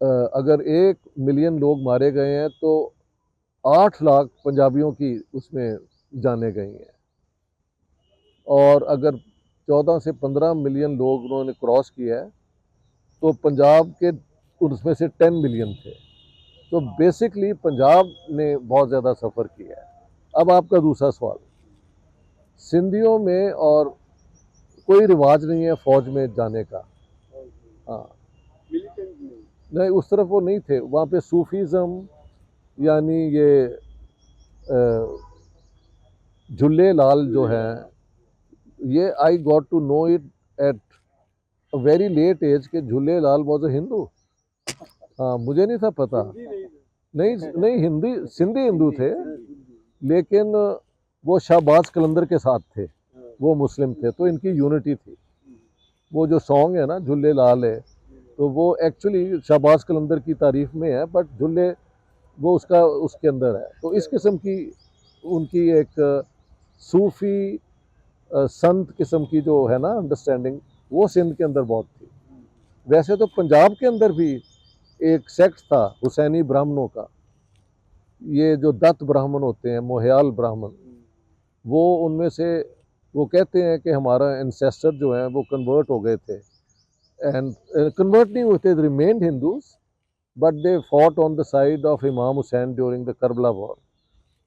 अगर 1 मिलियन लोग मारे गए हैं तो 8 लाख पंजाबियों की उसमें जाने गई हैं, और अगर 14 से 15 मिलियन लोग उन्होंने क्रॉस किया है तो पंजाब के उसमें से 10 मिलियन थे। तो बेसिकली पंजाब ने बहुत ज़्यादा सफ़र किया है। अब आपका दूसरा सवाल, सिंधियों में और कोई रिवाज नहीं है फ़ौज में जाने का। हाँ, नहीं, उस तरफ वो नहीं थे। वहाँ पे सूफीज़म यानी ये झुल्ले लाल जो हैं, ये I got to know it at a very late age के झुल्ले लाल वॉज अ हिंदू। हाँ, मुझे नहीं था पता। नहीं, हिंदी सिंधी हिंदू थे, लेकिन वो शहबाज कलंदर के साथ थे, वो मुस्लिम थे, तो इनकी यूनिटी थी। वो जो सॉन्ग है ना झुल्ले लाल है, तो वो एक्चुअली शहबाज कलंदर की तारीफ में है, बट झुल्ले वो उसके अंदर है। तो इस किस्म की उनकी एक सूफ़ी संत किस्म की जो है ना अंडरस्टैंडिंग, वो सिंध के अंदर बहुत थी। वैसे तो पंजाब के अंदर भी एक सेक्ट था हुसैनी ब्राह्मणों का। ये जो दत्त ब्राह्मण होते हैं, मोहयाल ब्राह्मण, वो उनमें से वो कहते हैं कि हमारा एंसेस्टर जो हैं वो कन्वर्ट हो गए थे, एंड कन्वर्ट नहीं हुए थे, remained Hindus, but they fought on the side of Imam Hussain during the Karbala war.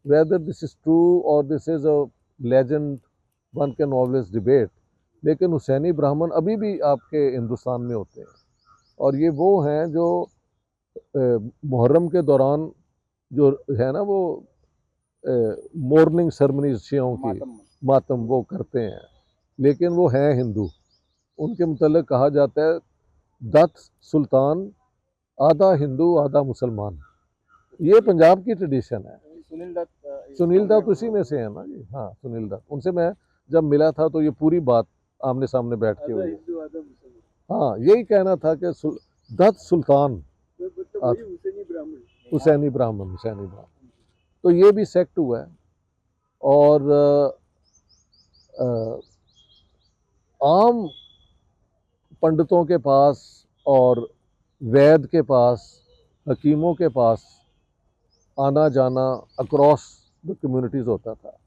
Whether this is true और this is a legend, one can always debate, लेकिन हुसैनी ब्राह्मण अभी भी आपके हिंदुस्तान में होते हैं। और ये वो हैं जो मुहर्रम के दौरान जो है ना वो मॉर्निंग सेरेमनीज शियाओं की मातम वो करते हैं, लेकिन वो हैं हिंदू। उनके मुतल्लिक़ कहा जाता है दत्त सुल्तान आधा हिंदू आधा मुसलमान। ये पंजाब की ट्रेडिशन है। सुनील दत्त उसी में से है ना जी। हाँ, सुनील दत्त, उनसे मैं जब मिला था तो ये पूरी बात आमने सामने बैठ के हुई। हाँ, यही कहना था कि दत्त सुल्तान हुसैनी ब्राह्मण। तो ये भी सेक्ट हुआ है। और आम पंडितों के पास और वैद के पास, हकीमों के पास आना जाना अक्रॉस द कम्युनिटीज़ होता था।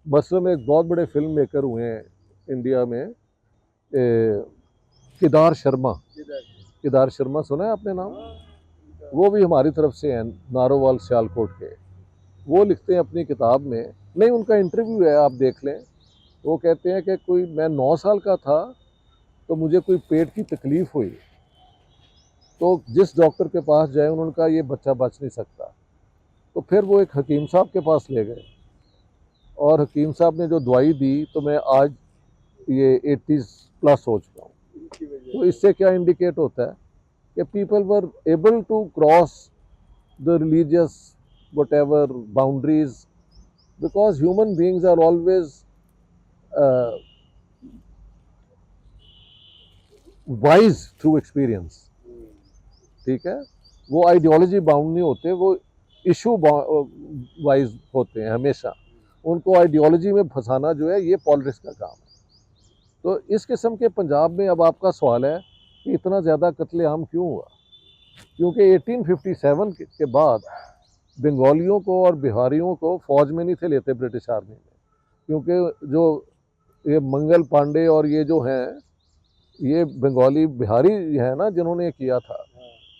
मसलन एक बहुत बड़े फिल्म मेकर हुए हैं इंडिया में, केदार शर्मा सुना है आपने नाम? वो भी हमारी तरफ से हैं, नारोवाल सियालकोट के। वो लिखते हैं अपनी किताब में, नहीं उनका इंटरव्यू है, आप देख लें। वो कहते हैं कि मैं 9 साल का था तो मुझे कोई पेट की तकलीफ़ हुई, तो जिस डॉक्टर के पास जाए उन्होंने कहा ये बच्चा बच नहीं सकता। तो फिर वो एक हकीम साहब के पास ले गए, और हकीम साहब ने जो दवाई दी तो मैं आज ये 80+ हो चुका हूँ। तो इससे क्या इंडिकेट होता है कि people were able to cross the religious whatever boundaries, because human beings are always wise through experience। ठीक है, वो आइडियोलॉजी बाउंड नहीं होते, वो इशू वाइज होते हैं हमेशा। उनको आइडियोलॉजी में फंसाना जो है ये पॉलिटिक्स का काम है। तो इस किस्म के पंजाब में अब आपका सवाल है कि इतना ज़्यादा कत्लेआम क्यों हुआ? क्योंकि 1857 के बाद बंगालियों को और बिहारियों को फ़ौज में नहीं थे लेते ब्रिटिश आर्मी में, क्योंकि जो ये मंगल पांडे और ये जो हैं ये बंगाली बिहारी है ना जिन्होंने किया था।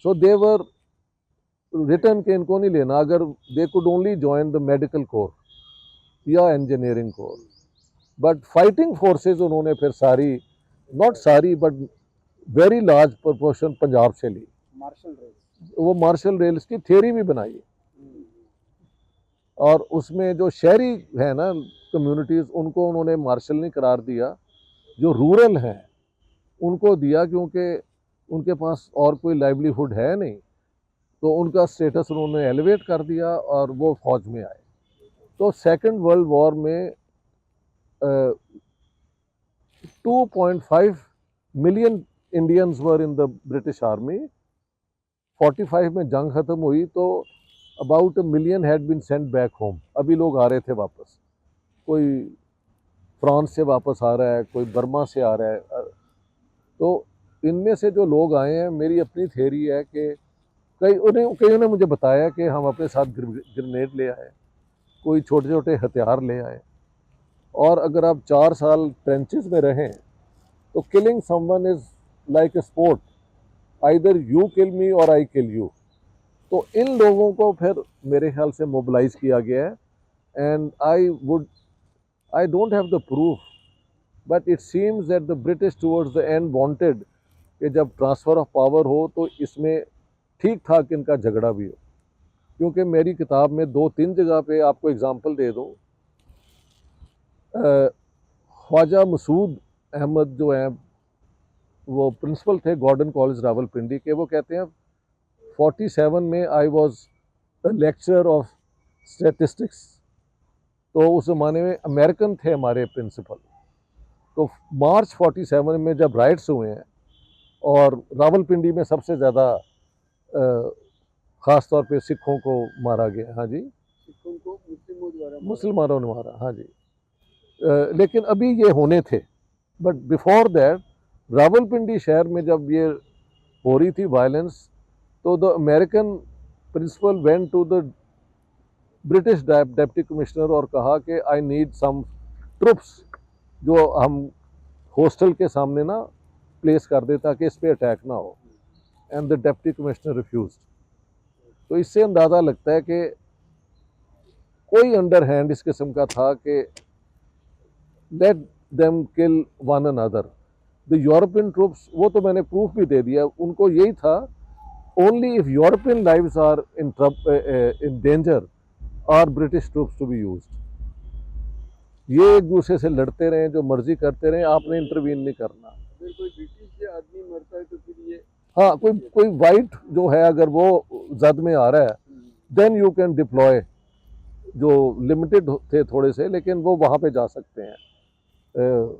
सो दे वर रिटर्न के इनको नहीं लेना, अगर they could only join the medical corps या engineering corps, but fighting forces उन्होंने फिर सारी, नॉट सारी but very large proportion Punjab से ली। वो मार्शल रेल्स की थियरी भी बनाई, और उसमें जो शहरी है ना कम्युनिटीज़ उनको उन्होंने मार्शल नहीं करार दिया, जो रूरल हैं उनको दिया, क्योंकि उनके पास और कोई लाइवलीहुड है नहीं, तो उनका स्टेटस उन्होंने एलिवेट कर दिया और वो फौज में आए। तो सेकेंड वर्ल्ड वॉर में 2.5 million Indians were in the British army. 45 में जंग ख़त्म हुई तो about 1 million had been sent back home. अभी लोग आ रहे थे वापस, कोई फ्रांस से वापस आ रहा है, कोई बर्मा से आ रहा है। तो इनमें से जो लोग आए हैं, मेरी अपनी थ्योरी है कि कईयों ने मुझे बताया कि हम अपने साथ ग्रेनेड ले आए, कोई छोटे छोटे हथियार ले आए, और अगर आप 4 साल ट्रेंचेस में रहें तो killing someone is like a sport, either you kill me और आई किल यू। तो इन लोगों को फिर मेरे ख्याल से मोबिलाइज किया गया है, and I don't have the proof, but it seems that the British towards the end wanted कि जब ट्रांसफ़र ऑफ पावर हो तो इसमें ठीक ठाक इनका झगड़ा भी हो। क्योंकि मेरी किताब में 2-3 जगह पे आपको एग्जांपल दे दूँ, ख्वाजा मसूद अहमद जो हैं वो प्रिंसिपल थे गॉर्डन कॉलेज रावलपिंडी के, वो कहते हैं 47 में I was lecturer of statistics. तो उस ज़माने में अमेरिकन थे हमारे प्रिंसिपल। तो मार्च 47 में जब राइट्स हुए हैं और रावलपिंडी में सबसे ज़्यादा ख़ास तौर पे सिखों को मारा गया। हाँ जी, सिखों को मुसलमानों ने मारा। हाँ जी, लेकिन अभी ये होने थे, बट बिफोर दैट रावलपिंडी शहर में जब ये हो रही थी वायलेंस, तो the American principal went to the British deputy commissioner और कहा कि आई नीड सम ट्रुप्स जो हम हॉस्टल के सामने ना प्लेस कर दे ताकि इस पे अटैक ना हो, and the deputy commissioner refused. तो इससे अंदाज़ा लगता है कि कोई अंडर हैंड इस किस्म का था कि let them kill one another. The European troops, वो तो मैंने प्रूफ भी दे दिया, उनको यही था only if European lives are in danger are British troops to be used. ये एक दूसरे से लड़ते रहे, जो मर्जी करते रहे, आपने इंटरवीन नहीं करना। अगर कोई ब्रिटिश से आदमी मरता है तो फिर ये हाँ, कोई वाइट जो है अगर वो जद में आ रहा है, देन यू कैन डिप्लॉय, जो लिमिटेड थे थोड़े से, लेकिन वो वहाँ पे जा सकते हैं।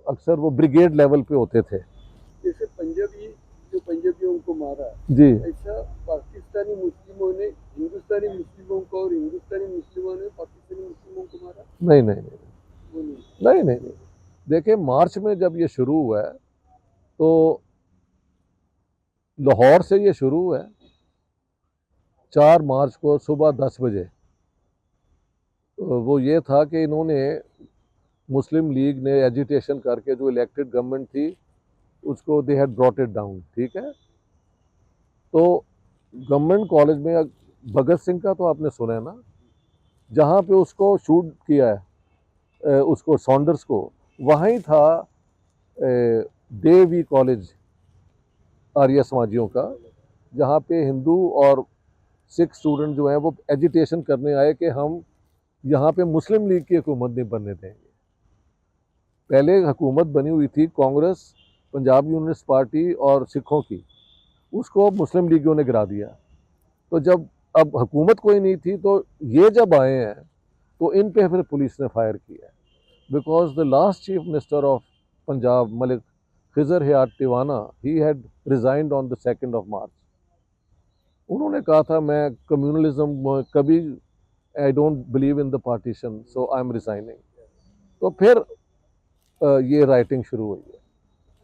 अक्सर वो ब्रिगेड लेवल पे होते थे। जैसे पंजाबी जो पंजाबियों को मारा जी, ऐसा पाकिस्तानी मुस्लिमों ने हिंदुस्तानी मुस्लिमों को और हिंदुस्तानी मुस्लिमों ने पाकिस्तानी मुस्लिमों को मारा? नहीं नहीं नहीं वो नहीं। नहीं नहीं नहीं। देखिए, मार्च में जब ये शुरू हुआ है तो लाहौर से ये शुरू हुआ है 4 मार्च को सुबह 10 बजे। वो ये था कि इन्होंने मुस्लिम लीग ने एजिटेशन करके जो इलेक्टेड गवर्नमेंट थी उसको they had brought it down. ठीक है, तो गवर्नमेंट कॉलेज में भगत सिंह का तो आपने सुना है ना, जहाँ पे उसको शूट किया है उसको सॉन्डर्स को, वहीं था डे.वी. कॉलेज आर्य समाजियों का, जहाँ पे हिंदू और सिख स्टूडेंट जो हैं वो एजिटेशन करने आए कि हम यहाँ पे मुस्लिम लीग की हुकूमत नहीं बनने देंगे। पहले हुकूमत बनी हुई थी कांग्रेस, पंजाब यूनिस्ट पार्टी और सिखों की, उसको मुस्लिम लीगियों ने गिरा दिया। तो जब अब हुकूमत कोई नहीं थी तो ये जब आए हैं तो इन पे फिर पुलिस ने फायर किया, because the last chief minister of Punjab Malik Khizar Hayat Tiwana, he had resigned on the 2nd of March। उन्होंने कहा था मैं कम्युनलिज्म कभी, I don't believe in the partition, so I am resigning. तो फिर ये राइटिंग शुरू हुई है।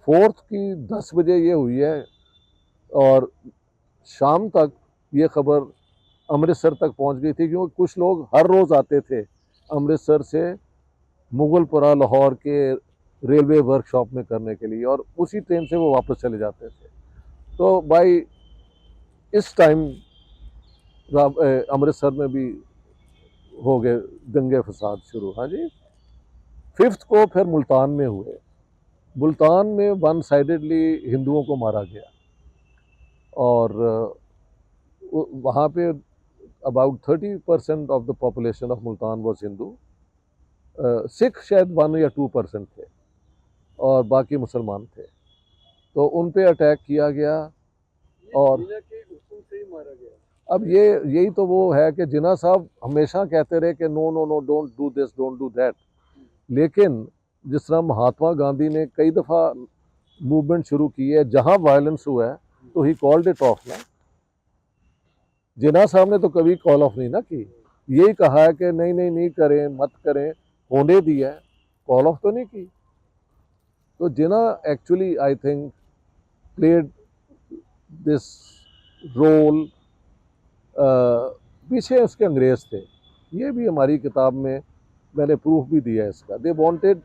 4th की 10 बजे ये हुई है और शाम तक ये खबर अमृतसर तक पहुंच गई थी, क्योंकि कुछ लोग हर रोज़ आते थे अमृतसर से मुगलपुरा लाहौर के रेलवे वर्कशॉप में करने के लिए, और उसी ट्रेन से वो वापस चले जाते थे। तो भाई इस टाइम अमृतसर में भी हो गए दंगे फसाद शुरू। हाँ जी, 5th को फिर मुल्तान में हुए। मुल्तान में वन साइडेडली हिंदुओं को मारा गया, और वहाँ पे about 30% of the population of Multan was Hindu. Sikh शायद 1 या 2% थे और बाकी मुसलमान थे। तो उन पे अटैक किया गया, और अब यही तो वो है कि जिन्ना साहब हमेशा कहते रहे कि no no no, don't do this, don't do that, लेकिन जिस तरह महात्मा गांधी ने कई दफ़ा मूवमेंट शुरू की है, जहाँ वायलेंस हुआ है तो ही कॉल्ड इट ऑफ ना। जिन्ना साहब ने तो कभी कॉल ऑफ नहीं ना की, यही कहा है कि नहीं नहीं नहीं करें, मत करें, होने दिया है, कॉल ऑफ तो नहीं की। तो Jinnah actually I think played this role. पीछे उसके अंग्रेज थे, ये भी हमारी किताब में मैंने प्रूफ भी दिया है इसका. They wanted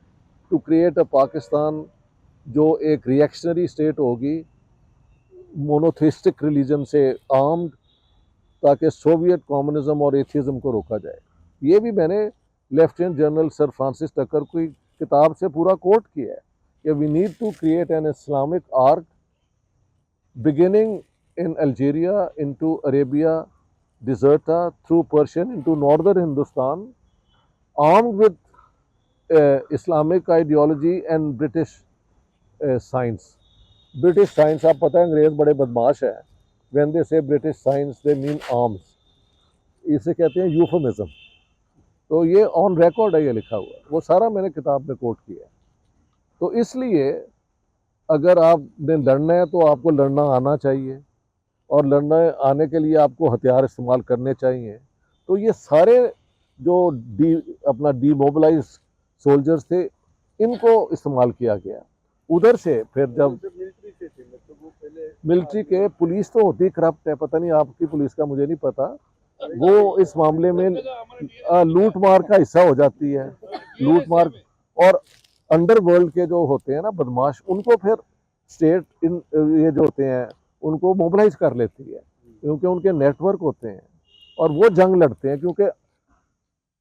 to create a Pakistan जो एक रिएक्शनरी स्टेट होगी, मोनोथिस्टिक रिलीजन से आर्म्ड, ताकि सोवियत कम्युनिज्म और एथिज्म को रोका जाए. ये भी मैंने lieutenant general Sir Francis Tucker की किताब से पूरा कोट किया है कि we need to create an Islamic arc beginning in Algeria into Arabia Deserta through Persian into northern Hindustan, armed with Islamic ideology and British science. British science, आप पता है अंग्रेज बड़े बदमाश है. व्हेन दे से British science they mean arms. इसे कहते हैं यूफेमिज्म. तो ये ऑन रिकॉर्ड है, ये लिखा हुआ, वो सारा मैंने किताब में कोट किया है. तो इसलिए अगर आपने लड़ना है तो आपको लड़ना आना चाहिए, और लड़ना आने के लिए आपको हथियार इस्तेमाल करने चाहिए. तो ये सारे जो अपना डीमोबिलाइज सोल्जर्स थे, इनको इस्तेमाल किया गया. उधर से फिर जब मिलिट्री के, पुलिस तो होती करप्ट है, पता नहीं आपकी पुलिस का मुझे नहीं पता, वो इस मामले में लूट मार का हिस्सा हो जाती है. लूट मार और अंडरवर्ल्ड के जो होते हैं ना बदमाश, उनको फिर स्टेट ये जो होते हैं उनको मोबिलाइज कर लेती है, क्योंकि उनके नेटवर्क होते हैं और वो जंग लड़ते हैं. क्योंकि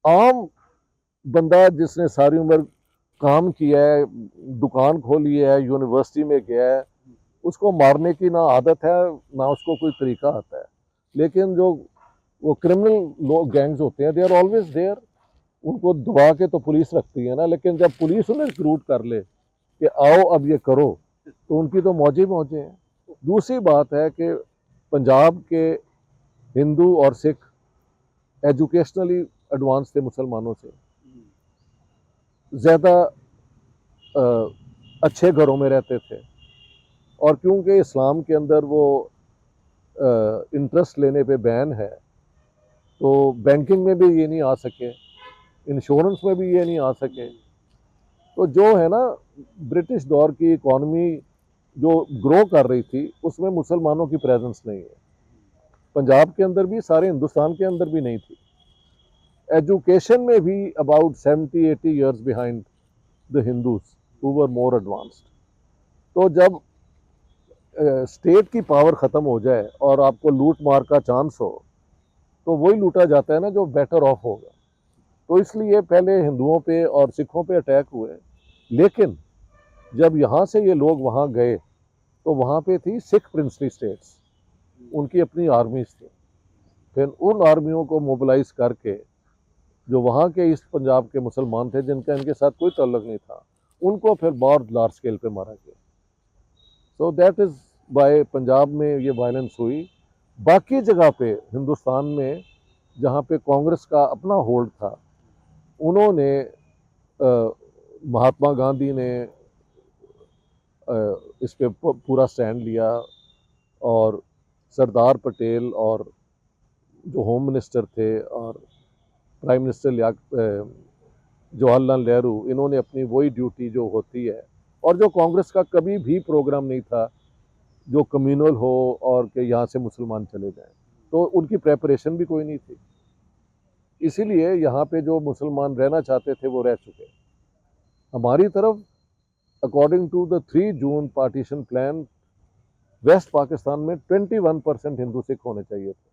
आम बंदा जिसने सारी उम्र काम किया है, दुकान खोली है, यूनिवर्सिटी में गया है, उसको मारने की ना आदत है ना उसको कोई तरीका आता है. लेकिन जो वो क्रिमिनल लोग, गैंग्स होते हैं, दे आर ऑलवेज देयर. उनको दबा के तो पुलिस रखती है ना, लेकिन जब पुलिस उन्हें रिक्रूट कर ले कि आओ अब ये करो, तो उनकी तो मौजे मौजे हैं. दूसरी बात है कि पंजाब के हिंदू और सिख एजुकेशनली एडवांस थे, मुसलमानों से ज़्यादा अच्छे घरों में रहते थे. और क्योंकि इस्लाम के अंदर वो इंटरेस्ट लेने पे बैन है, तो बैंकिंग में भी ये नहीं आ सके, इंश्योरेंस में भी ये नहीं आ सके. तो जो है ना, ब्रिटिश दौर की इकॉनमी जो ग्रो कर रही थी, उसमें मुसलमानों की प्रेजेंस नहीं है. पंजाब के अंदर भी, सारे हिंदुस्तान के अंदर भी नहीं थी. एजुकेशन में भी about 70-80 years behind the Hindus who were more advanced. तो जब स्टेट की पावर ख़त्म हो जाए और आपको लूट मार का चांस हो, तो वही लूटा जाता है ना जो बेटर ऑफ होगा. तो इसलिए पहले हिंदुओं पे और सिखों पे अटैक हुए. लेकिन जब यहाँ से ये लोग वहाँ गए, तो वहाँ पे थी सिख प्रिंसली स्टेट्स, उनकी अपनी आर्मीज थी. फिर उन आर्मियों को मोबिलाइज करके जो वहाँ के ईस्ट पंजाब के मुसलमान थे, जिनका इनके साथ कोई ताल्लुक नहीं था, उनको फिर बहुत लार्ज स्केल पे मारा गया. So that is by Punjab में ये वायलेंस हुई. बाकी जगह पे हिंदुस्तान में जहाँ पे कांग्रेस का अपना होल्ड था, उन्होंने महात्मा गांधी ने इस पे पूरा स्टैंड लिया, और सरदार पटेल और जो होम मिनिस्टर थे और प्राइम मिनिस्टर जवाहरलाल नेहरू, इन्होंने अपनी वही ड्यूटी जो होती है, और जो कांग्रेस का कभी भी प्रोग्राम नहीं था जो कम्युनल हो और कि यहाँ से मुसलमान चले जाएं, तो उनकी प्रेपरेशन भी कोई नहीं थी. इसीलिए यहाँ पे जो मुसलमान रहना चाहते थे वो रह चुके. हमारी तरफ according to the 3 June partition plan, west Pakistan में 21% हिंदू सिख होने चाहिए थे.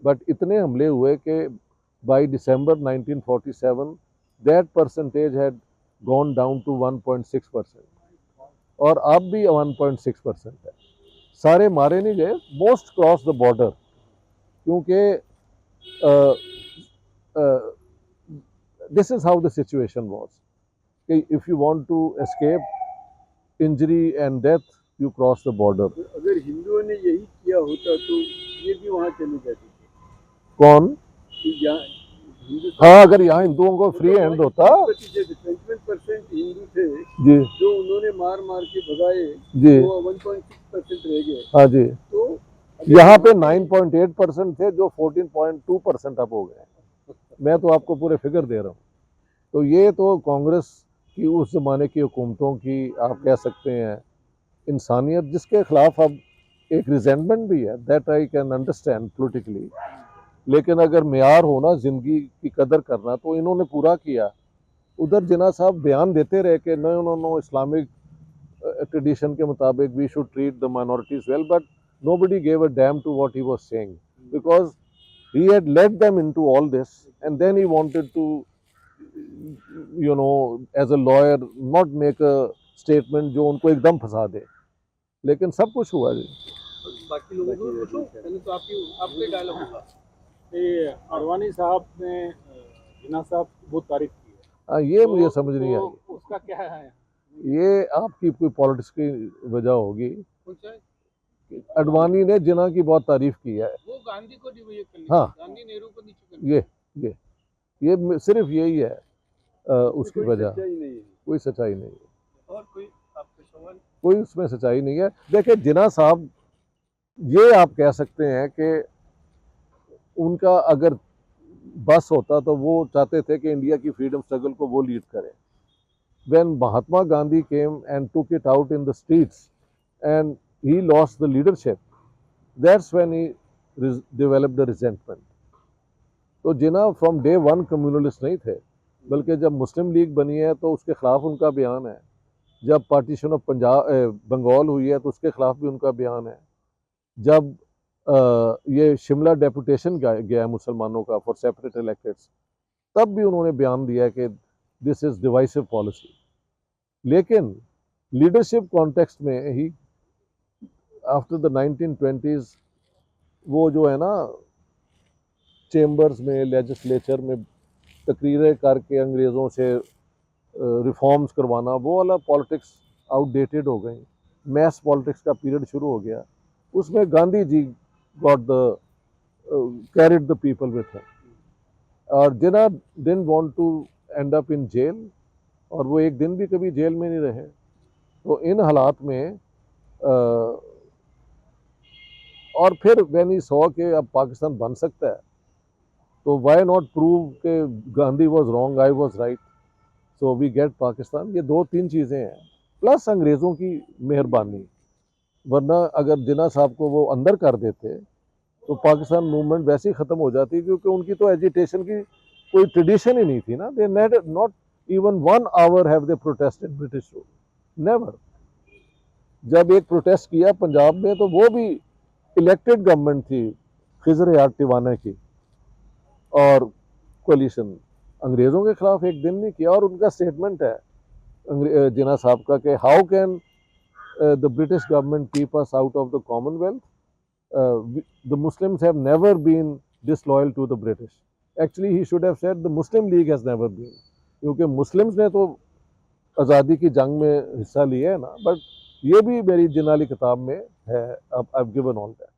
बट इतने हमले हुए कि by December 1947 that percentage had gone down to 1.6%, और अब भी 1.6% है. सारे मारे नहीं गए, मोस्ट क्रॉस द बॉर्डर, क्योंकि this is how the situation was कि if you want to escape injury and death, you cross the border. अगर हिंदुओं ने यही किया होता तो ये भी वहाँ चले जाते थे. कौन? हाँ, अगर यहाँ हिंदुओं को फ्री हैंड होता. 55% हिंदू थे जी, जो उन्होंने मार मार के भगाए, जी, वो 1.6% रह गए. हाँ जी. तो यहाँ पे 9.8% थे जो 14.2% अब हो गए. मैं तो आपको पूरे फिगर दे रहा हूँ. तो ये तो कांग्रेस की उस ज़माने की हुकूमतों की आप कह सकते हैं इंसानियत जिसके खिलाफ अब एक रिजेंटमेंट भी है, that I can understand politically, लेकिन अगर मेयार होना ज़िंदगी की कदर करना तो इन्होंने पूरा किया। उधर जिन्ना साहब बयान देते रहे कि no no no Islamic tradition के मुताबिक we should treat the minorities well, but nobody gave a damn to what he was saying because he had led them into all this, and then he wanted to, you know, as a lawyer not make a statement जो उनको एकदम फंसा दे, लेकिन सब कुछ हुआ जी। बाकी लोगों को पूछो, पहले तो आपके डायलॉग होगा। ये अडवाणी साहब ने जिन्ना साहब बहुत तारीफ की है। हाँ, ये मुझे समझ नहीं आई, उसका क्या है? ये आपकी कोई पॉलिटिक्स की वजह होगी। अडवाणी ने जिन्ना की बहुत तारीफ की है, वो गांधी को डिवीट कर हाँ, गांधी नेहरू को नीचे कर ये सिर्फ यही है उसकी वजह, सच्चाई नहीं है। कोई सच्चाई नहीं है, और कोई आपके सवाल? कोई उसमें सच्चाई नहीं है। देखिए जिन्ना साहब, ये आप कह सकते हैं कि उनका अगर बस होता तो वो चाहते थे कि इंडिया की फ्रीडम स्ट्रगल को वो लीड करें। When Mahatma Gandhi came and took it out in the streets and he lost the leadership, that's when he developed the resentment. तो जिन्ना फ्रॉम डे वन कम्युनलिस्ट नहीं थे, बल्कि जब मुस्लिम लीग बनी है तो उसके खिलाफ उनका बयान है, जब पार्टीशन ऑफ बंगाल हुई है तो उसके खिलाफ भी उनका बयान है, जब ये शिमला डेपुटेशन गया मुसलमानों का फॉर सेपरेट इलेक्टेड्स, तब भी उन्होंने बयान दिया कि दिस इज़ डिवाइसिव पॉलिसी। लेकिन लीडरशिप कॉन्टेक्स्ट में ही आफ्टर द 1920s वो जो है ना चेम्बर्स में, लेजिस्लेचर में तकरीरें करके अंग्रेज़ों से रिफॉर्म्स करवाना, वो वाला पॉलिटिक्स आउटडेटेड हो गई, मैस पॉलिटिक्स का पीरियड शुरू हो गया। उसमें Gandhi ji got the carried the people with him, और Jinnah didn't want to end up in jail, और वो एक दिन भी कभी जेल में नहीं रहे। तो इन हालात में और फिर व्हेन ही सॉ कि अब पाकिस्तान बन सकता है, तो व्हाई नॉट प्रूव कि Gandhi was wrong, I was right, so we get Pakistan. ये दो तीन चीज़ें हैं, प्लस अंग्रेज़ों की मेहरबानी, वरना अगर जिन्ना साहब को वो अंदर कर देते तो पाकिस्तान मूवमेंट वैसे ही ख़त्म हो जाती, क्योंकि उनकी तो एजिटेशन की कोई ट्रेडिशन ही नहीं थी ना। They not even 1 hour have they protested British rule, never. जब एक प्रोटेस्ट किया पंजाब में तो वो भी इलेक्टेड गवर्नमेंट थी खिजर यार टिवाना की, और कोलिशन अंग्रेज़ों के खिलाफ एक दिन नहीं किया। और उनका स्टेटमेंट है जिन्ना साहब का कि how can the British government keep us out of the commonwealth, the Muslims have never been disloyal to the British. Actually he should have said the Muslim League has never been, क्योंकि मुस्लिम्स ने तो आज़ादी की जंग में हिस्सा लिया है ना। बट ये भी मेरी जिन्ना वाली किताब में है, I have given all that.